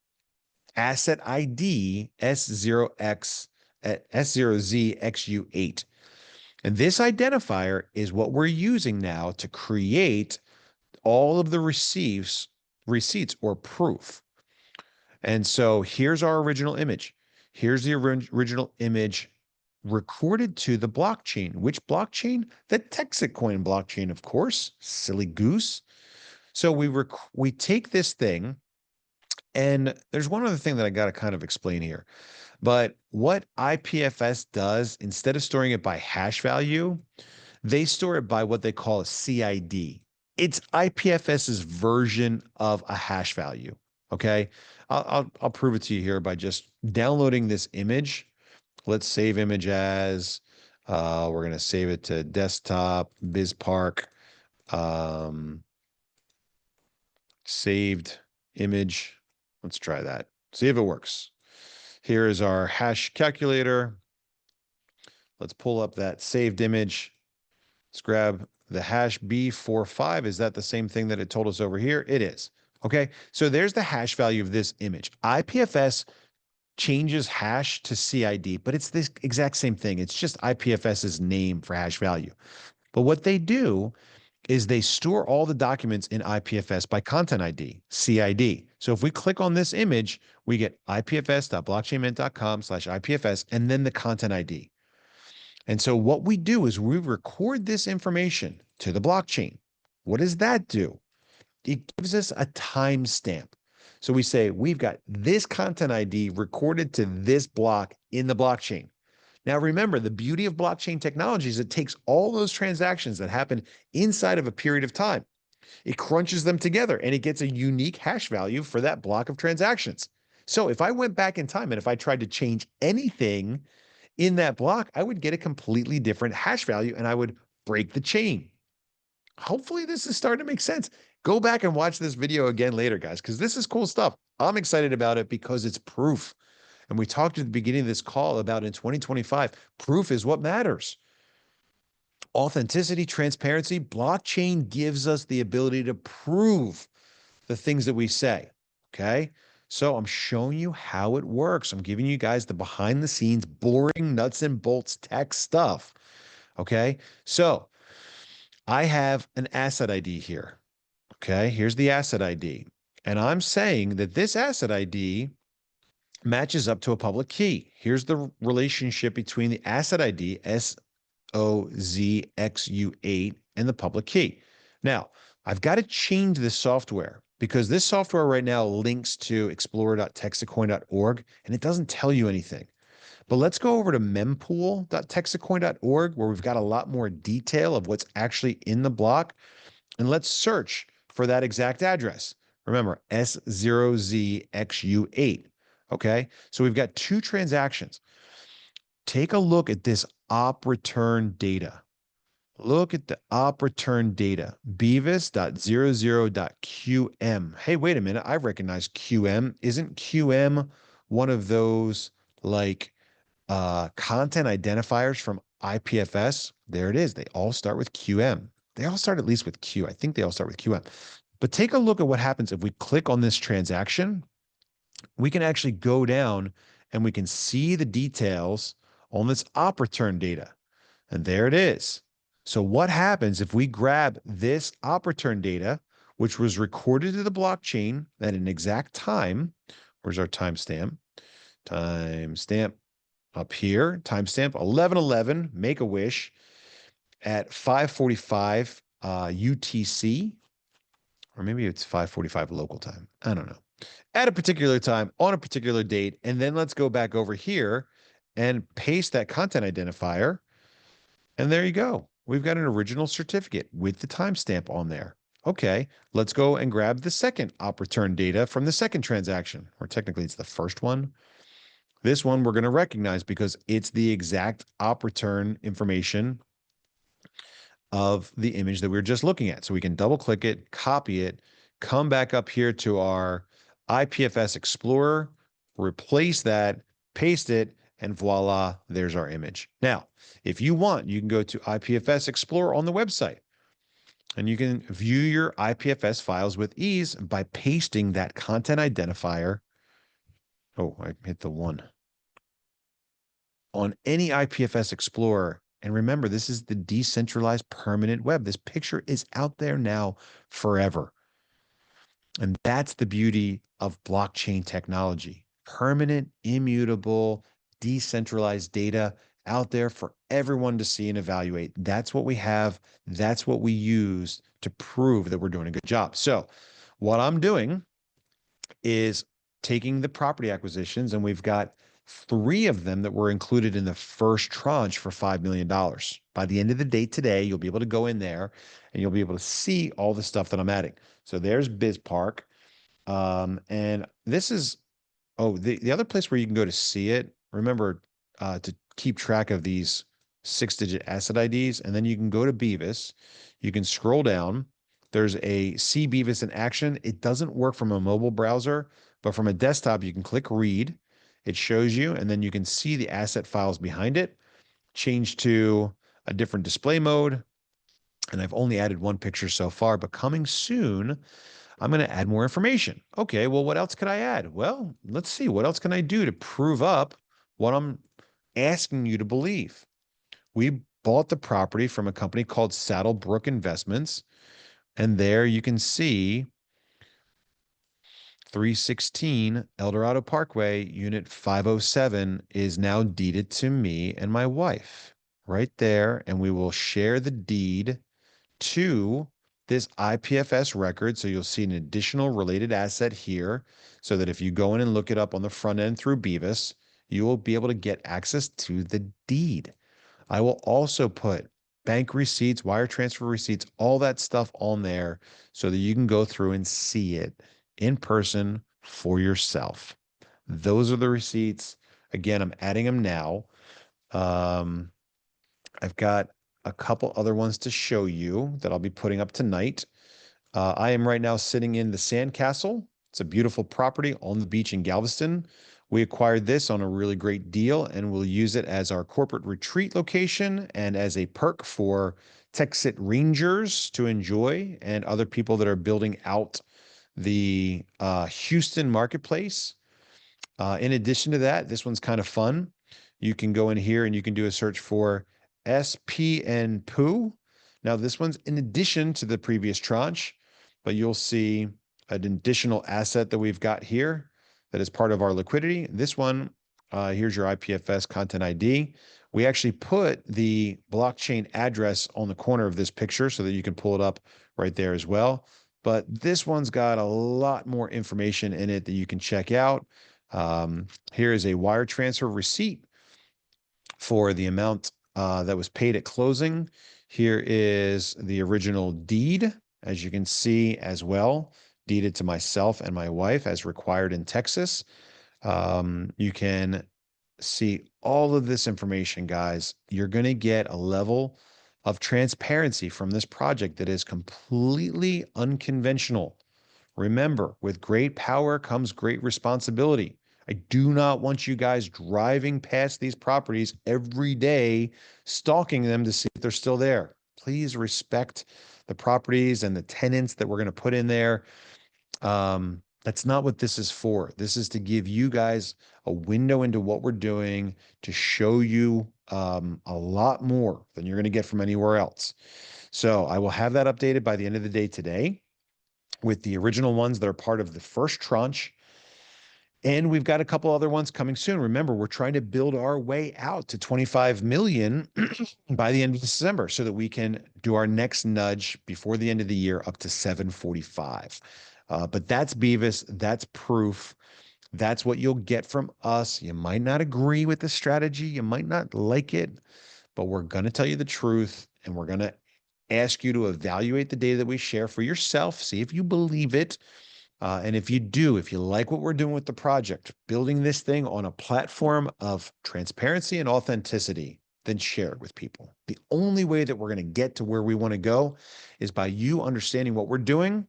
asset ID S0ZXU8. And this identifier is what we're using now to create all of the receipts or proof. And so here's our original image. Here's the original image recorded to the blockchain. Which blockchain? The TexitCoin blockchain, of course. Silly goose. So we take this thing, and there's one other thing that I got to kind of explain here. But what IPFS does, instead of storing it by hash value, they store it by what they call a CID. It's IPFS's version of a hash value. Okay, I'll prove it to you here by just downloading this image. Let's save image as, we're going to save it to desktop, BizPark. saved image. Let's try that. See if it works. Here is our hash calculator. Let's pull up that saved image. Let's grab the hash B45. Is that the same thing that it told us over here? It is. Okay, so there's the hash value of this image. IPFS changes hash to CID, but it's this exact same thing. It's just IPFS's name for hash value. But what they do is they store all the documents in IPFS by content ID, CID. So if we click on this image, we get ipfs.blockchainmint.com/IPFS and then the content ID. And so what we do is we record this information to the blockchain. What does that do? It gives us a timestamp. So we say, we've got this content ID recorded to this block in the blockchain. Now, remember, the beauty of blockchain technology is it takes all those transactions that happen inside of a period of time. It crunches them together and it gets a unique hash value for that block of transactions. So if I went back in time and if I tried to change anything in that block, I would get a completely different hash value and I would break the chain. Hopefully this is starting to make sense. Go back and watch this video again later, guys, because this is cool stuff. I'm excited about it because it's proof. And we talked at the beginning of this call about in 2025, proof is what matters. Authenticity, transparency, blockchain gives us the ability to prove the things that we say, okay? So I'm showing you how it works. I'm giving you guys the behind the scenes, boring nuts and bolts tech stuff, okay? So I have an asset ID here. Okay, here's the asset ID. And I'm saying that this asset ID matches up to a public key. Here's the relationship between the asset ID, SOZXU8, and the public key. Now, I've got to change this software because this software right now links to explorer.texitcoin.org, and it doesn't tell you anything. But let's go over to mempool.texitcoin.org, where we've got a lot more detail of what's actually in the block. And let's search for that exact address. Remember, S0ZXU8. Okay, so we've got two transactions. Take a look at this op return data. Look at the op return data, Beavis.00.QM. Hey, wait a minute. I recognize QM. Isn't QM one of those like content identifiers from IPFS? There it is. They all start with QM. They all start at least with Q. I think they all start with QM. But take a look at what happens if we click on this transaction. We can actually go down and we can see the details on this op return data. And there it is. So what happens if we grab this op return data, which was recorded to the blockchain at an exact time? Where's our timestamp? Timestamp up here. Timestamp 11/11, make a wish at 5:45 UTC, or maybe it's 5:45 local time. I don't know. At a particular time on a particular date. And then let's go back over here and paste that content identifier. And there you go. We've got an original certificate with the timestamp on there. Okay, let's go and grab the second op return data from the second transaction, or technically it's the first one. This one we're going to recognize because it's the exact op return information of the image that we were just looking at. So we can double click it, copy it, come back up here to our IPFS Explorer, replace that, paste it, and voila, there's our image. Now, if you want, you can go to IPFS Explorer on the website and you can view your IPFS files with ease by pasting that content identifier. Oh, I hit the one. On any IPFS Explorer. And remember, this is the decentralized permanent web. This picture is out there now forever. And that's the beauty of blockchain technology. Permanent, immutable, decentralized data out there for everyone to see and evaluate. That's what we have. That's what we use to prove that we're doing a good job. So what I'm doing is taking the property acquisitions, and we've got 3 of them that were included in the first tranche for $5 million. By the end of the day today, you'll be able to go in there and you'll be able to see all the stuff that I'm adding. So there's BizPark. And this is, the other place where you can go to see it, remember to keep track of these 6-digit asset IDs, and then you can go to Beavis. You can scroll down. There's a See Beavis in action. It doesn't work from a mobile browser, but from a desktop, you can click read. It shows you, and then you can see the asset files behind it. Change to a different display mode. And I've only added one picture so far, but coming soon, I'm going to add more information. Okay, well, what else could I add? Well, let's see. What else can I do to prove up what I'm asking you to believe? We bought the property from a company called Saddlebrook Investments. And there you can see 316 Eldorado Parkway, Unit 507 is now deeded to me and my wife right there. And we will share the deed to this IPFS record. So you'll see an additional related asset here so that if you go in and look it up on the front end through Beavis, you will be able to get access to the deed. I will also put bank receipts, wire transfer receipts, all that stuff on there so that you can go through and see it in person for yourself. Those are the receipts. Again, I'm adding them now. I've got a couple other ones to show you that I'll be putting up tonight. I am right now sitting in the Sandcastle. It's a beautiful property on the beach in Galveston. We acquired this on a really great deal, and we'll use it as our corporate retreat location and as a perk for Texit Rangers to enjoy and other people that are building out the Houston marketplace. In addition to that, this one's kind of fun. You can go in here and you can do a search for SPN Poo. Now, this one's in addition to the previous tranche, but you'll see an additional asset that we've got here that is part of our liquidity. This one, here's your IPFS content ID. We actually put the blockchain address on the corner of this picture so that you can pull it up right there as well. But this one's got a lot more information in it that you can check out. Here is a wire transfer receipt for the amount that was paid at closing. Here is the original deed, as you can see as well, deeded to myself and my wife as required in Texas. You can see all of this information, guys. You're going to get a level of transparency from this project that is completely unconventional. Remember, with great power comes great responsibility. I do not want you guys driving past these properties every day, stalking them to see if they're still there. Please respect the properties and the tenants that we're going to put in there. That's not what this is for. This is to give you guys a window into what we're doing, to show you a lot more than you're going to get from anywhere else. So I will have that updated by the end of the day today with the original ones that are part of the first tranche. And we've got a couple other ones coming soon. Remember, we're trying to build our way out to 25 million by the end of December so that we can do our next nudge before the end of the year up to 745. But that's Beavis. That's proof. That's what you'll get from us. You might not agree with the strategy. You might not like it, but we're going to tell you the truth, and we're going to ask you to evaluate the data that we share for yourself. See if you believe it. And if you do, if you like what we're doing with the project, building this thing on a platform of transparency and authenticity, then share it with people. The only way that we're going to get to where we want to go is by you understanding what we're doing,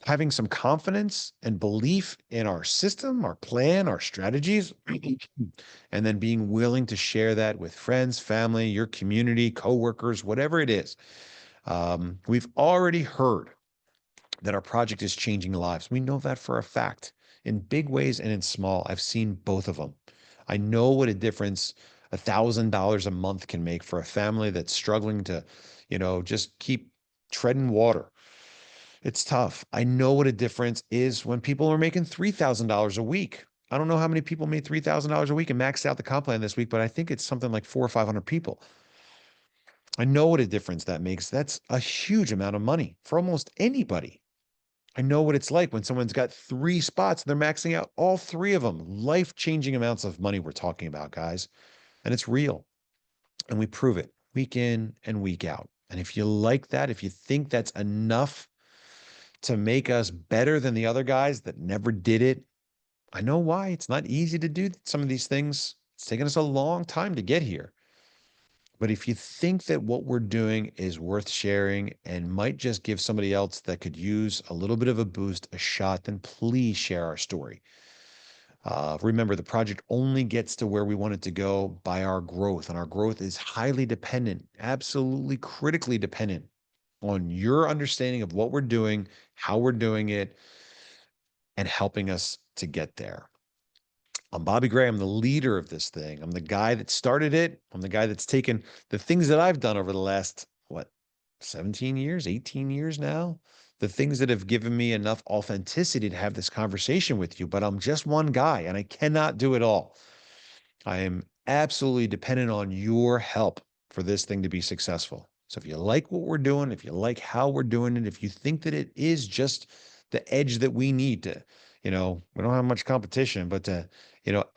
having some confidence and belief in our system, our plan, our strategies, and then being willing to share that with friends, family, your community, coworkers, whatever it is. We've already heard that our project is changing lives. We know that for a fact, in big ways and in small. I've seen both of them. I know what a difference $1,000 a month can make for a family that's struggling to, just keep treading water. It's tough. I know what a difference is when people are making $3,000 a week. I don't know how many people made $3,000 a week and maxed out the comp plan this week, but I think it's something like 400 or 500 people. I know what a difference that makes. That's a huge amount of money for almost anybody. I know what it's like when someone's got 3 spots, they're maxing out all 3 of them. Life-changing amounts of money we're talking about, guys. And it's real. And we prove it week in and week out. And if you like that, if you think that's enough to make us better than the other guys that never did it, I know why. It's not easy to do some of these things. It's taken us a long time to get here. But if you think that what we're doing is worth sharing and might just give somebody else that could use a little bit of a boost a shot, then please share our story. Remember, the project only gets to where we want it to go by our growth, and our growth is highly dependent, absolutely critically dependent on your understanding of what we're doing, how we're doing it, and helping us to get there. I'm Bobby Gray. I'm the leader of this thing. I'm the guy that started it. I'm the guy that's taken the things that I've done over the last, 17 years, 18 years now, the things that have given me enough authenticity to have this conversation with you. But I'm just one guy and I cannot do it all. I am absolutely dependent on your help for this thing to be successful. So if you like what we're doing, if you like how we're doing it, if you think that it is just the edge that we need to, we don't have much competition, but to,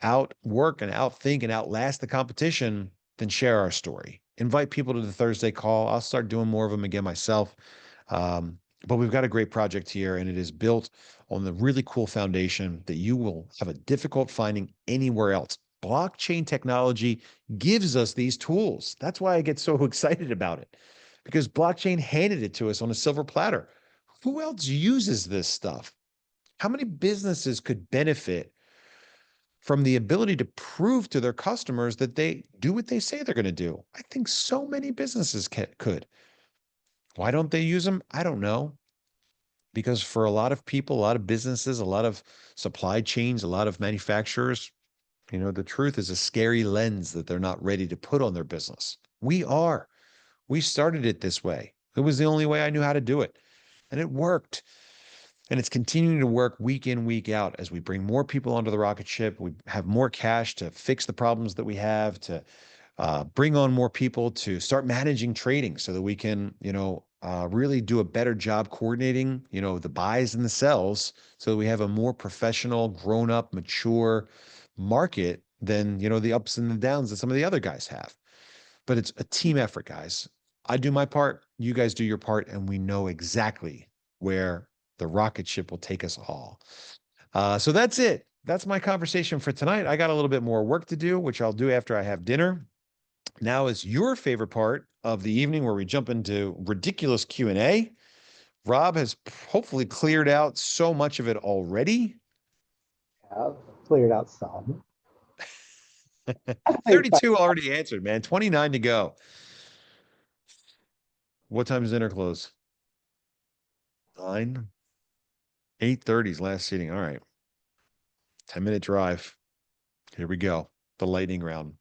outwork and outthink and outlast the competition, then share our story. Invite people to the Thursday call. I'll start doing more of them again myself. But we've got a great project here, and it is built on the really cool foundation that you will have a difficult finding anywhere else. Blockchain technology gives us these tools. That's why I get so excited about it, because blockchain handed it to us on a silver platter. Who else uses this stuff? How many businesses could benefit from the ability to prove to their customers that they do what they say they're going to do? I think so many businesses could. Why don't they use them? I don't know. Because for a lot of people, a lot of businesses, a lot of supply chains, a lot of manufacturers, the truth is a scary lens that they're not ready to put on their business. We are. We started it this way. It was the only way I knew how to do it. And it worked. And it's continuing to work week in, week out as we bring more people onto the rocket ship. We have more cash to fix the problems that we have, to bring on more people, to start managing trading so that we can, really do a better job coordinating, the buys and the sells, so that we have a more professional, grown-up, mature market than, the ups and the downs that some of the other guys have. But it's a team effort, guys. I do my part, you guys do your part, and we know exactly where the rocket ship will take us all. So that's it. That's my conversation for tonight. I got a little bit more work to do, which I'll do after I have dinner. Now is your favorite part of the evening, where we jump into ridiculous Q&A. Rob has hopefully cleared out so much of it already. I've cleared out some. 32 already answered, man. 29 to go. What time does dinner close? 9. 8:30 is last seating. All right. 10-minute drive. Here we go. The lightning round.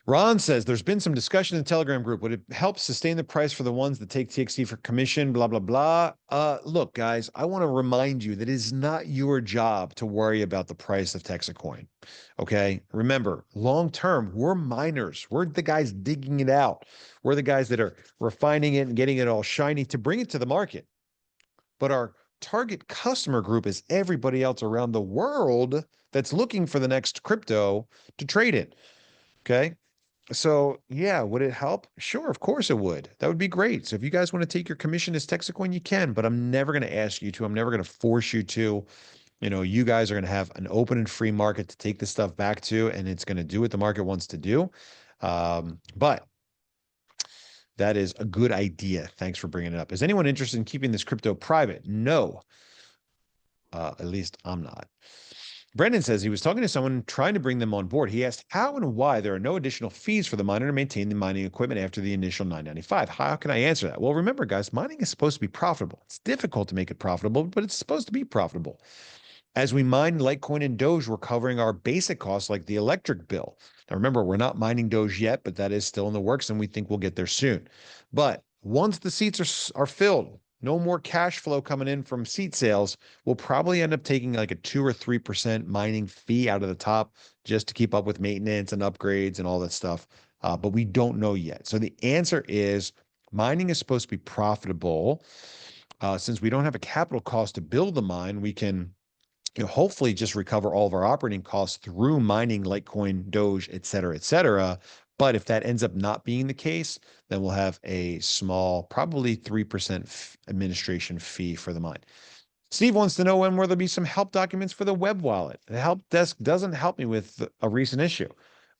Ron says there's been some discussion in the Telegram group. Would it help sustain the price for the ones that take TXT for commission? Blah, blah, blah. Look, guys, I want to remind you that it is not your job to worry about the price of TexitCoin. Okay. Remember, long term, we're miners. We're the guys digging it out. We're the guys that are refining it and getting it all shiny to bring it to the market. But our target customer group is everybody else around the world that's looking for the next crypto to trade it. Okay. So yeah, would it help? Sure, of course it would. That would be great. So if you guys want to take your commission as TexitCoin, you can, but I'm never going to ask you to. I'm never going to force you to. You guys are going to have an open and free market to take this stuff back to, and it's going to do what the market wants to do. But that is a good idea. Thanks for bringing it up. Is anyone interested in keeping this crypto private? No. At least I'm not. Brendan says he was talking to someone trying to bring them on board. He asked how and why there are no additional fees for the miner to maintain the mining equipment after the initial $9.95. How can I answer that? Well, remember, guys, mining is supposed to be profitable. It's difficult to make it profitable, but it's supposed to be profitable. As we mine Litecoin and Doge, we're covering our basic costs like the electric bill. Now, remember, we're not mining Doge yet, but that is still in the works, and we think we'll get there soon. But once the seats are filled, no more cash flow coming in from seat sales, we'll probably end up taking like a 2 or 3% mining fee out of the top just to keep up with maintenance and upgrades and all that stuff. But we don't know yet. So the answer is mining is supposed to be profitable. Since we don't have a capital cost to build the mine, we can hopefully just recover all of our operating costs through mining Litecoin, Doge, et cetera, et cetera. But if that ends up not being the case, then we'll have a small, probably 3% administration fee for the mine. Steve wants to know when will there be some help documents for the web wallet. The help desk doesn't help me with a recent issue.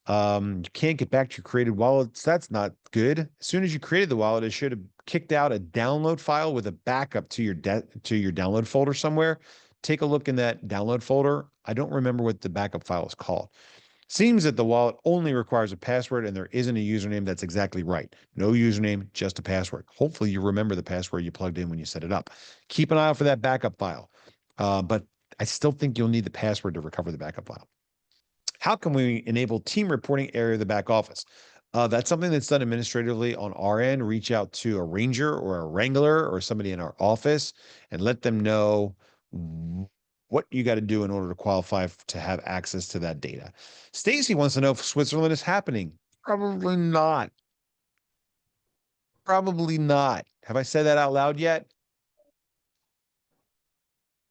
You can't get back to your created wallets. That's not good. As soon as you created the wallet, it should have kicked out a download file with a backup to your download folder somewhere. Take a look in that download folder. I don't remember what the backup file is called. Seems that the wallet only requires a password and there isn't a username. That's exactly right. No username, just a password. Hopefully you remember the password you plugged in when you set it up. Keep an eye out for that backup file. But I still think you'll need the password to recover the backup file. How can we enable team reporting area of the back office? That's something that's done administratively on our end. Reach out to a ranger or a wrangler or somebody in our office and let them know what you got to do in order to qualify to have access to that data. Stacy wants to know if Switzerland is happening. Probably not. Probably not. Have I said that out loud yet?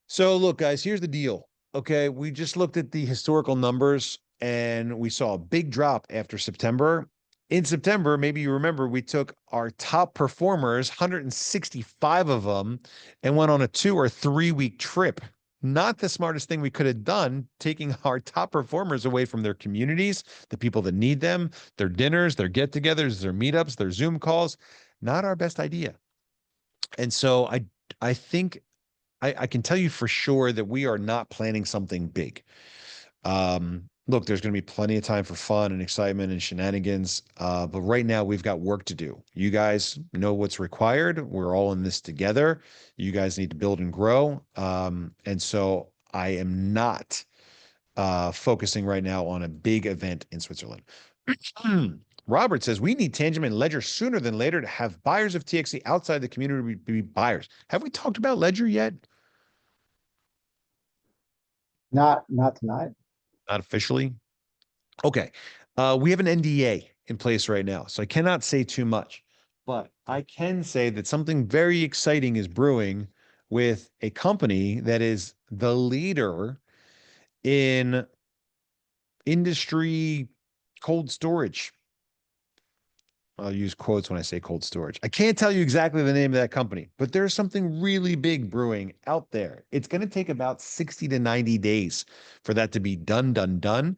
So look, guys, here's the deal. Okay, we just looked at the historical numbers and we saw a big drop after September. In September, maybe you remember, we took our top performers, 165 of them, and went on a 2 or 3 week trip. Not the smartest thing we could have done, taking our top performers away from their communities, the people that need them, their dinners, their get-togethers, their meetups, their Zoom calls. Not our best idea. And so I think I can tell you for sure that we are not planning something big. Look, there's going to be plenty of time for fun and excitement and shenanigans. But right now we've got work to do. You guys know what's required. We're all in this together. You guys need to build and grow. And so I am not focusing right now on a big event in Switzerland. Robert says we need Tangent and Ledger sooner than later to have buyers of TXC outside the community be buyers. Have we talked about Ledger yet? Not tonight. Not officially. Okay. We have an NDA in place right now, so I cannot say too much, but I can say that something very exciting is brewing with a company that is the leader in industry cold storage. I'll use quotes when I say cold storage. I can't tell you exactly the name of that company, but there's something really big brewing out there. It's going to take about 60 to 90 days for that to be done.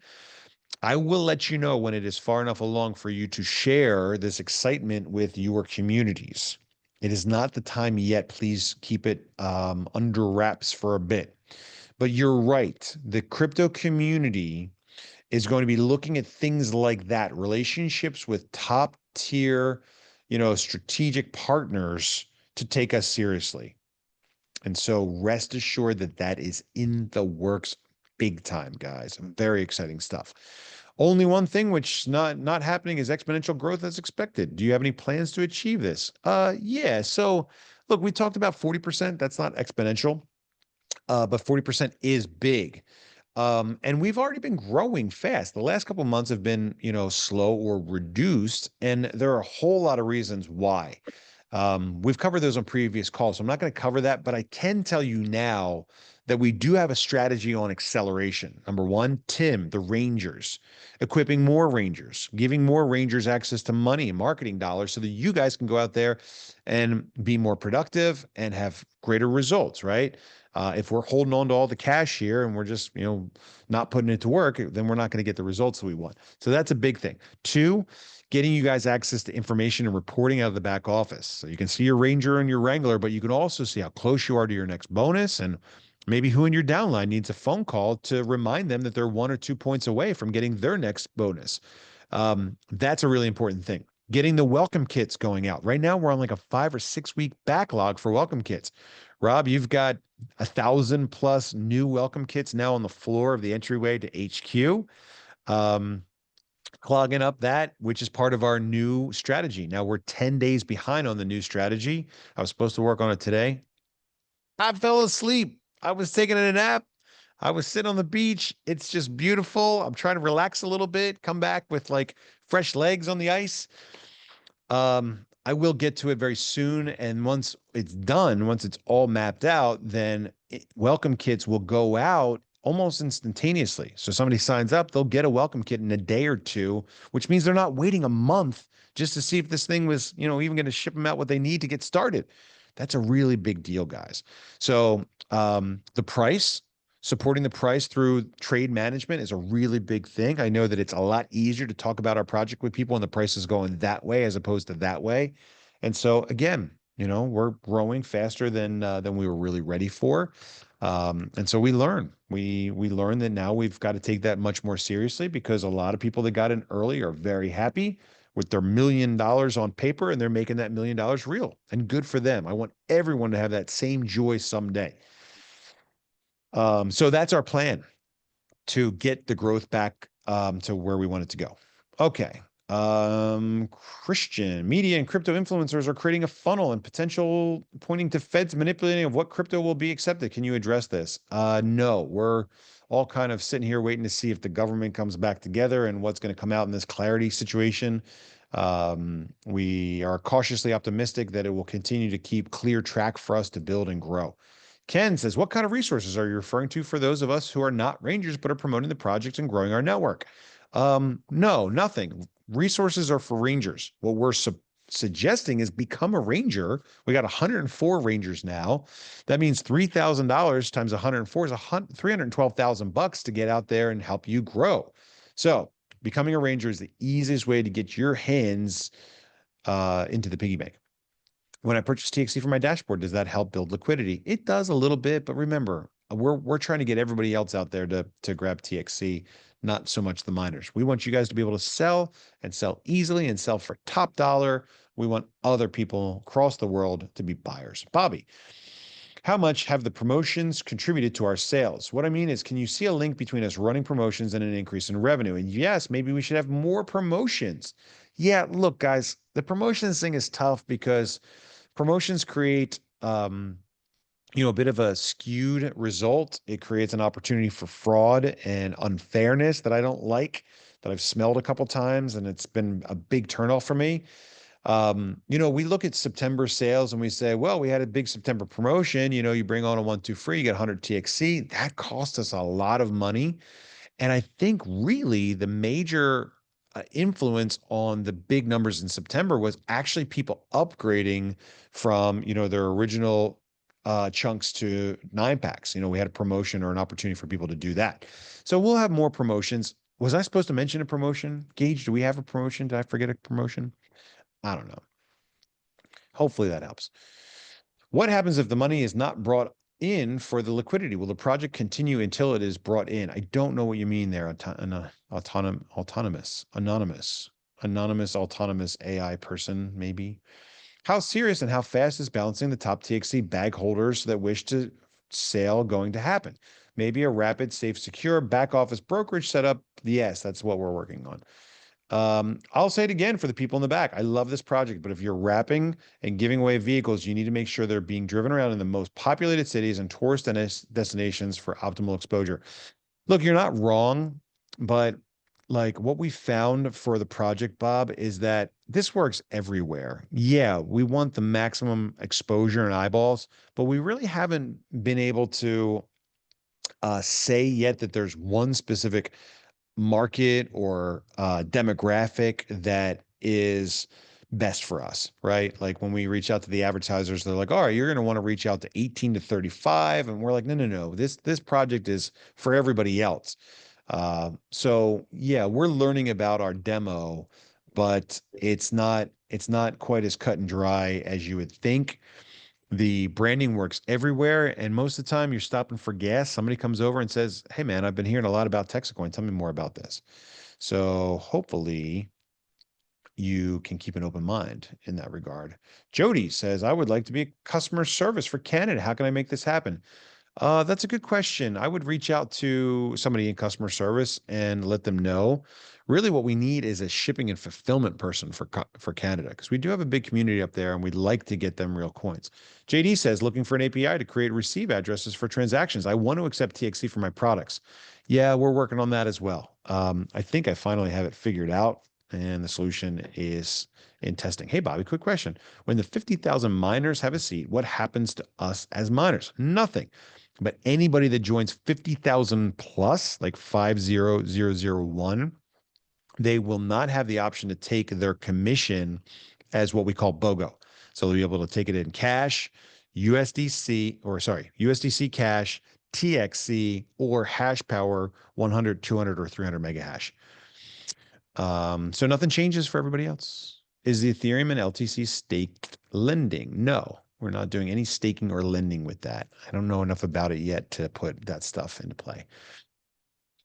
I will let you know when it is far enough along for you to share this excitement with your communities. It is not the time yet. Please keep it under wraps for a bit. But you're right. The crypto community is going to be looking at things like that, relationships with top tier, strategic partners to take us seriously. And so rest assured that that is in the works big time, guys. Very exciting stuff. Only one thing which not happening is exponential growth as expected. Do you have any plans to achieve this? Yeah. So look, we talked about 40%. That's not exponential, but 40% is big. And we've already been growing fast. The last couple of months have been, slow or reduced, and there are a whole lot of reasons why. We've covered those on previous calls, so I'm not going to cover that, but I can tell you now that we do have a strategy on acceleration. Number one, Tim, the Rangers, equipping more Rangers, giving more Rangers access to money and marketing dollars so that you guys can go out there and be more productive and have greater results, right? If we're holding on to all the cash here and we're just, not putting it to work, then we're not going to get the results that we want. So that's a big thing. Two, getting you guys access to information and reporting out of the back office. So you can see your Ranger and your Wrangler, but you can also see how close you are to your next bonus and maybe who in your downline needs a phone call to remind them that they're 1 or 2 points away from getting their next bonus. That's a really important thing. Getting the welcome kits going out. Right now, we're on like a 5 or 6 week backlog for welcome kits. Rob, you've got 1,000+ new welcome kits now on the floor of the entryway to HQ. Clogging up that, which is part of our new strategy. Now we're 10 days behind on the new strategy. I was supposed to work on it today. I fell asleep. I was taking a nap. I was sitting on the beach. It's just beautiful. I'm trying to relax a little bit, come back with like fresh legs on the ice. I will get to it very soon. And once it's done, once it's all mapped out, then welcome kits will go out almost instantaneously. So somebody signs up, they'll get a welcome kit in a day or two, which means they're not waiting a month just to see if this thing was, even going to ship them out what they need to get started. That's a really big deal, guys. So the price, supporting the price through trade management is a really big thing. I know that it's a lot easier to talk about our project with people when the price is going that way as opposed to that way. And so again, we're growing faster than we were really ready for. And so we learn that now we've got to take that much more seriously, because a lot of people that got in early are very happy with their $1 million on paper, and they're making that $1 million real, and good for them. I want everyone to have that same joy someday. So that's our plan, to get the growth back to where we want it to go. Okay. Christian, media and crypto influencers are creating a funnel and potential pointing to Feds manipulating of what crypto will be accepted. Can you address this? No, we're all kind of sitting here waiting to see if the government comes back together and what's going to come out in this clarity situation. We are cautiously optimistic that it will continue to keep clear track for us to build and grow. Ken says, what kind of resources are you referring to for those of us who are not Rangers but are promoting the project and growing our network? No, nothing. Resources are for Rangers. What we're suggesting is become a Ranger. We got 104 Rangers now. That means $3,000 times 104 is $312,000 to get out there and help you grow. So becoming a Ranger is the easiest way to get your hands into the piggy bank. When I purchase TXC for my dashboard, does that help build liquidity? It does a little bit, but remember, we're trying to get everybody else out there to grab TXC, not so much the miners. We want you guys to be able to sell and sell easily and sell for top dollar. We want other people across the world to be buyers. Bobby, how much have the promotions contributed to our sales? What I mean is, can you see a link between us running promotions and an increase in revenue? And yes, maybe we should have more promotions. Yeah, look, guys, the promotions thing is tough because promotions create, a bit of a skewed result. It creates an opportunity for fraud and unfairness that I don't like, that I've smelled a couple times, and it's been a big turnoff for me. We look at September sales and we say, well, we had a big September promotion. You bring on a 1, 2 free, you get 100 TXC. That cost us a lot of money. And I think really the major influence on the big numbers in September was actually people upgrading from, their original chunks to 9-packs. We had a promotion or an opportunity for people to do that. So we'll have more promotions. Was I supposed to mention a promotion? Gage, do we have a promotion? Did I forget a promotion? I don't know. Hopefully that helps. What happens if the money is not brought in for the liquidity? Will the project continue until it is brought in? I don't know what you mean there. Anonymous AI person, maybe. How serious and how fast is balancing the top TXC bag holders that wish to sale going to happen? Maybe a rapid, safe, secure back office brokerage setup. Yes, that's what we're working on. I'll say it again for the people in the back. I love this project, but if you're wrapping and giving away vehicles, you need to make sure they're being driven around in the most populated cities and tourist destinations for optimal exposure. Look, you're not wrong, but like what we found for the project, Bob, is that this works everywhere. Yeah, we want the maximum exposure and eyeballs, but we really haven't been able to say yet that there's one specific market or demographic that is best for us, right? Like when we reach out to the advertisers, they're like, all right, you're going to want to reach out to 18 to 35. And we're like, no. This project is for everybody else. So yeah, we're learning about our demo, but it's not quite as cut and dry as you would think. The branding works everywhere, and most of the time you're stopping for gas. Somebody comes over and says, hey man, I've been hearing a lot about TexitCoin. Tell me more about this. So hopefully you can keep an open mind in that regard. Jody says, I would like to be a customer service for Canada. How can I make this happen? That's a good question. I would reach out to somebody in customer service and let them know. Really what we need is a shipping and fulfillment person for Canada, because we do have a big community up there and we'd like to get them real coins. JD says, looking for an API to create receive addresses for transactions. I want to accept TXC for my products. Yeah, we're working on that as well. I think I finally have it figured out, and the solution is in testing. Hey, Bobby, quick question. When the 50,000 miners have a seat, what happens to us as miners? Nothing. But anybody that joins 50,000 plus, like 50,001, they will not have the option to take their commission as what we call BOGO. So they'll be able to take it in cash, USDC cash, TXC or hash power 100, 200, or 300 mega hash. So nothing changes for everybody else. Is the Ethereum and LTC staked lending? No, we're not doing any staking or lending with that. I don't know enough about it yet to put that stuff into play.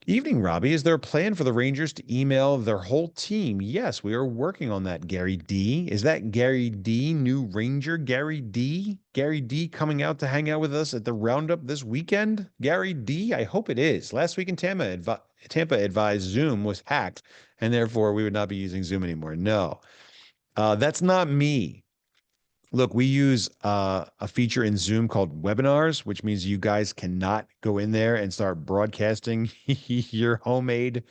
Evening, Robbie. Is there a plan for the Rangers to email their whole team? Yes, we are working on that, Gary D. Is that Gary D, new Ranger Gary D? Gary D coming out to hang out with us at the Roundup this weekend? Gary D, I hope it is. Last week in Tampa advised Zoom was hacked, and therefore we would not be using Zoom anymore. No, that's not me. Look, we use a feature in Zoom called webinars, which means you guys cannot go in there and start broadcasting your homemade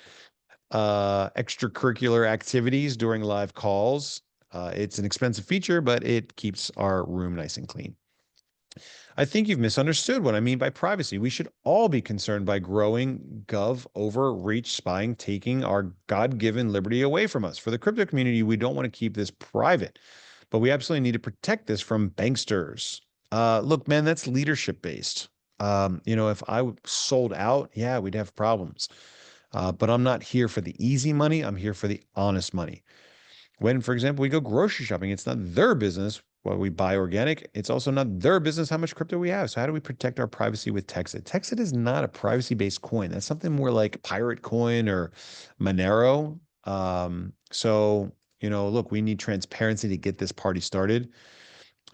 extracurricular activities during live calls. It's an expensive feature, but it keeps our room nice and clean. I think you've misunderstood what I mean by privacy. We should all be concerned by growing gov overreach spying, taking our God-given liberty away from us. For the crypto community, we don't want to keep this private, but we absolutely need to protect this from banksters. Look, man, that's leadership based. If I sold out, yeah, we'd have problems. But I'm not here for the easy money. I'm here for the honest money. When, for example, we go grocery shopping, it's not their business what we buy organic. It's also not their business how much crypto we have. So how do we protect our privacy with Texit? Texit is not a privacy-based coin. That's something more like Pirate Coin or Monero. Look, we need transparency to get this party started.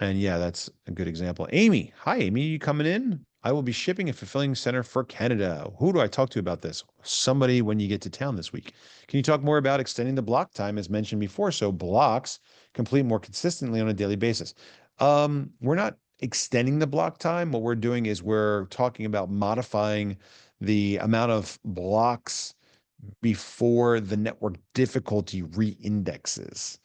And yeah, that's a good example. Amy, hi, Amy, you coming in? I will be shipping a fulfilling center for Canada. Who do I talk to about this? Somebody when you get to town this week. Can you talk more about extending the block time as mentioned before? So blocks complete more consistently on a daily basis. We're not extending the block time. What we're doing is we're talking about modifying the amount of blocks before the network difficulty re-indexes.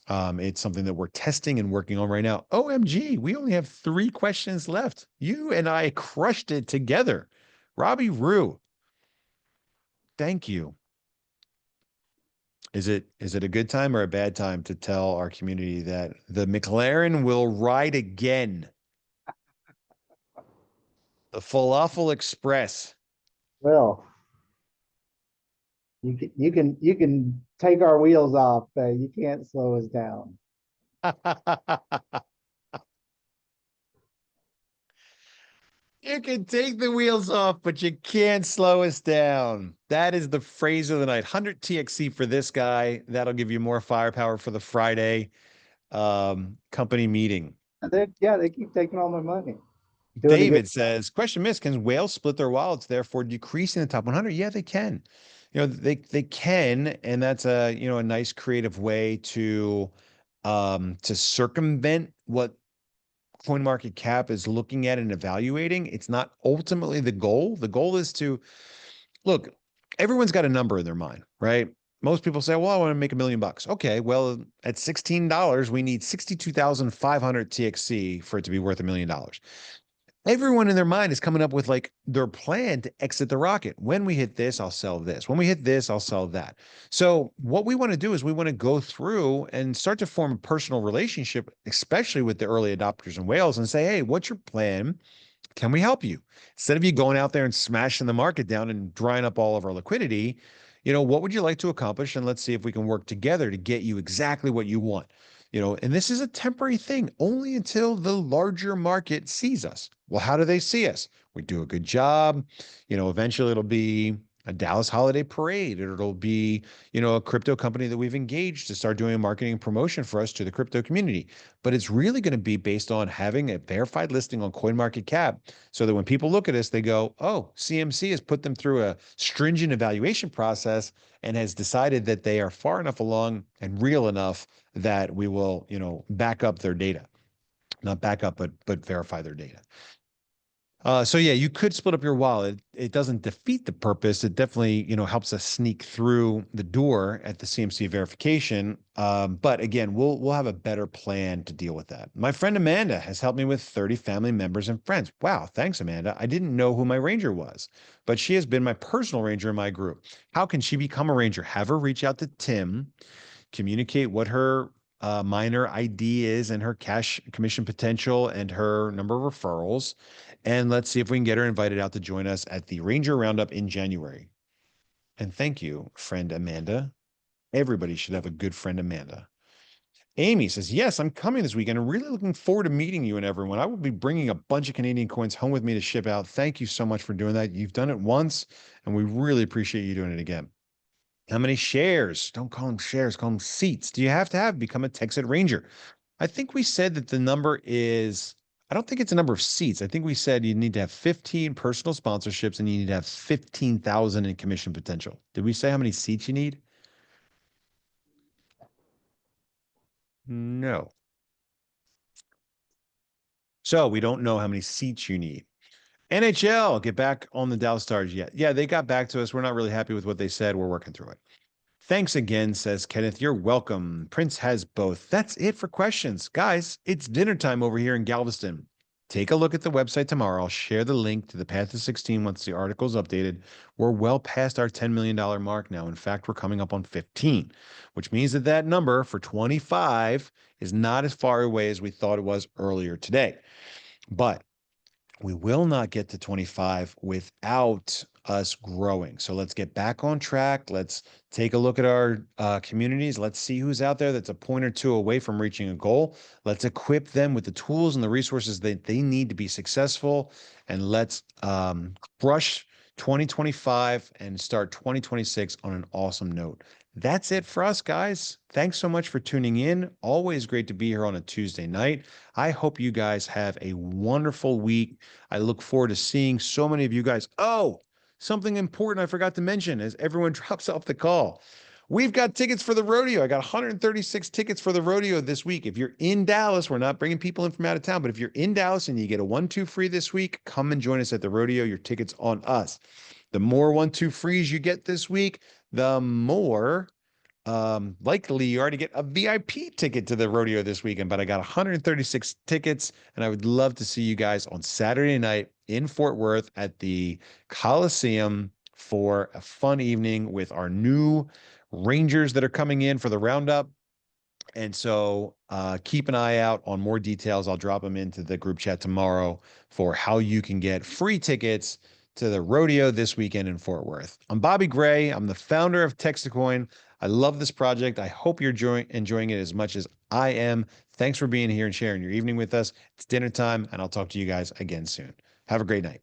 It's something that we're testing and working on right now. OMG, we only have 3 questions left. You and I crushed it together. Robbie Rue, thank you. Is it a good time or a bad time to tell our community that the McLaren will ride again? The Falafel Express. Well, you can take our wheels off, but you can't slow us down. You can take the wheels off, but you can't slow us down. That is the phrase of the night. 100 TXC for this guy. That'll give you more firepower for the Friday company meeting. They keep taking all my money. David says, question missed, can whales split their wallets, therefore decreasing the top 100? Yeah, they can. They can, and that's a nice creative way to circumvent what CoinMarketCap is looking at and evaluating. It's not ultimately the goal. The goal is to look, everyone's got a number in their mind, right? Most people say, well, I want to make $1 million. Okay, well, at $16, we need 62,500 TXC for it to be worth $1 million. Everyone in their mind is coming up with like their plan to exit the rocket. When we hit this, I'll sell this. When we hit this, I'll sell that. So what we want to do is we want to go through and start to form a personal relationship, especially with the early adopters and whales, and say, hey, what's your plan? Can we help you? Instead of you going out there and smashing the market down and drying up all of our liquidity, what would you like to accomplish? And let's see if we can work together to get you exactly what you want. And this is a temporary thing only until the larger market sees us. Well, how do they see us? We do a good job. Eventually it'll be a Dallas holiday parade, or it'll be, a crypto company that we've engaged to start doing a marketing promotion for us to the crypto community. But it's really going to be based on having a verified listing on CoinMarketCap so that when people look at us, they go, oh, CMC has put them through a stringent evaluation process and has decided that they are far enough along and real enough that we will, back up their data. Not back up, but verify their data. So yeah, you could split up your wallet. It doesn't defeat the purpose. It definitely, helps us sneak through the door at the CMC verification. But again, we'll have a better plan to deal with that. My friend Amanda has helped me with 30 family members and friends. Wow, thanks, Amanda. I didn't know who my ranger was, but she has been my personal ranger in my group. How can she become a ranger? Have her reach out to Tim, communicate what her miner ID is and her cash commission potential and her number of referrals. And let's see if we can get her invited out to join us at the Ranger Roundup in January. And thank you, friend Amanda. Everybody should have a good friend Amanda. Amy says, yes, I'm coming this weekend. I'm really looking forward to meeting you and everyone. I will be bringing a bunch of Canadian coins home with me to ship out. Thank you so much for doing that. You've done it once, and we really appreciate you doing it again. How many shares? Don't call them shares, call them seats. Do you have to become a Texit Ranger? I think we said that the number is, I don't think it's a number of seats. I think we said you need to have 15 personal sponsorships and you need to have 15,000 in commission potential. Did we say how many seats you need? No. So we don't know how many seats you need. NHL, get back on the Dallas Stars yet? Yeah, they got back to us. We're not really happy with what they said. We're working through it. Thanks again, says Kenneth. You're welcome. Prince has both. That's it for questions. Guys, it's dinner time over here in Galveston. Take a look at the website tomorrow. I'll share the link to the Path to 16 once the article is updated. We're well past our $10 million mark now. In fact, we're coming up on 15, which means that that number for 25 is not as far away as we thought it was earlier today. But we will not get to 25 without us growing. So let's get back on track. Let's take a look at our communities. Let's see who's out there that's a point or two away from reaching a goal. Let's equip them with the tools and the resources that they need to be successful. And let's crush 2025 and start 2026 on an awesome note. That's it for us, guys. Thanks so much for tuning in. Always great to be here on a Tuesday night. I hope you guys have a wonderful week. I look forward to seeing so many of you guys. Oh, something important I forgot to mention as everyone drops off the call. We've got tickets for the rodeo. I got 136 tickets for the rodeo this week. If you're in Dallas, we're not bringing people in from out of town, but if you're in Dallas and you get a 1-2 free this week, come and join us at the rodeo. Your ticket's on us. The more 1-2 frees you get this week, the more likely you are to get a VIP ticket to the rodeo this weekend. But I got 136 tickets, and I would love to see you guys on Saturday night in Fort Worth at the Coliseum for a fun evening with our new Rangers that are coming in for the Roundup. And so keep an eye out on more details. I'll drop them into the group chat tomorrow for how you can get free tickets to the rodeo this weekend in Fort Worth. I'm Bobby Gray. I'm the founder of TexitCoin. I love this project. I hope you're enjoying it as much as I am. Thanks for being here and sharing your evening with us. It's dinner time, and I'll talk to you guys again soon. Have a great night.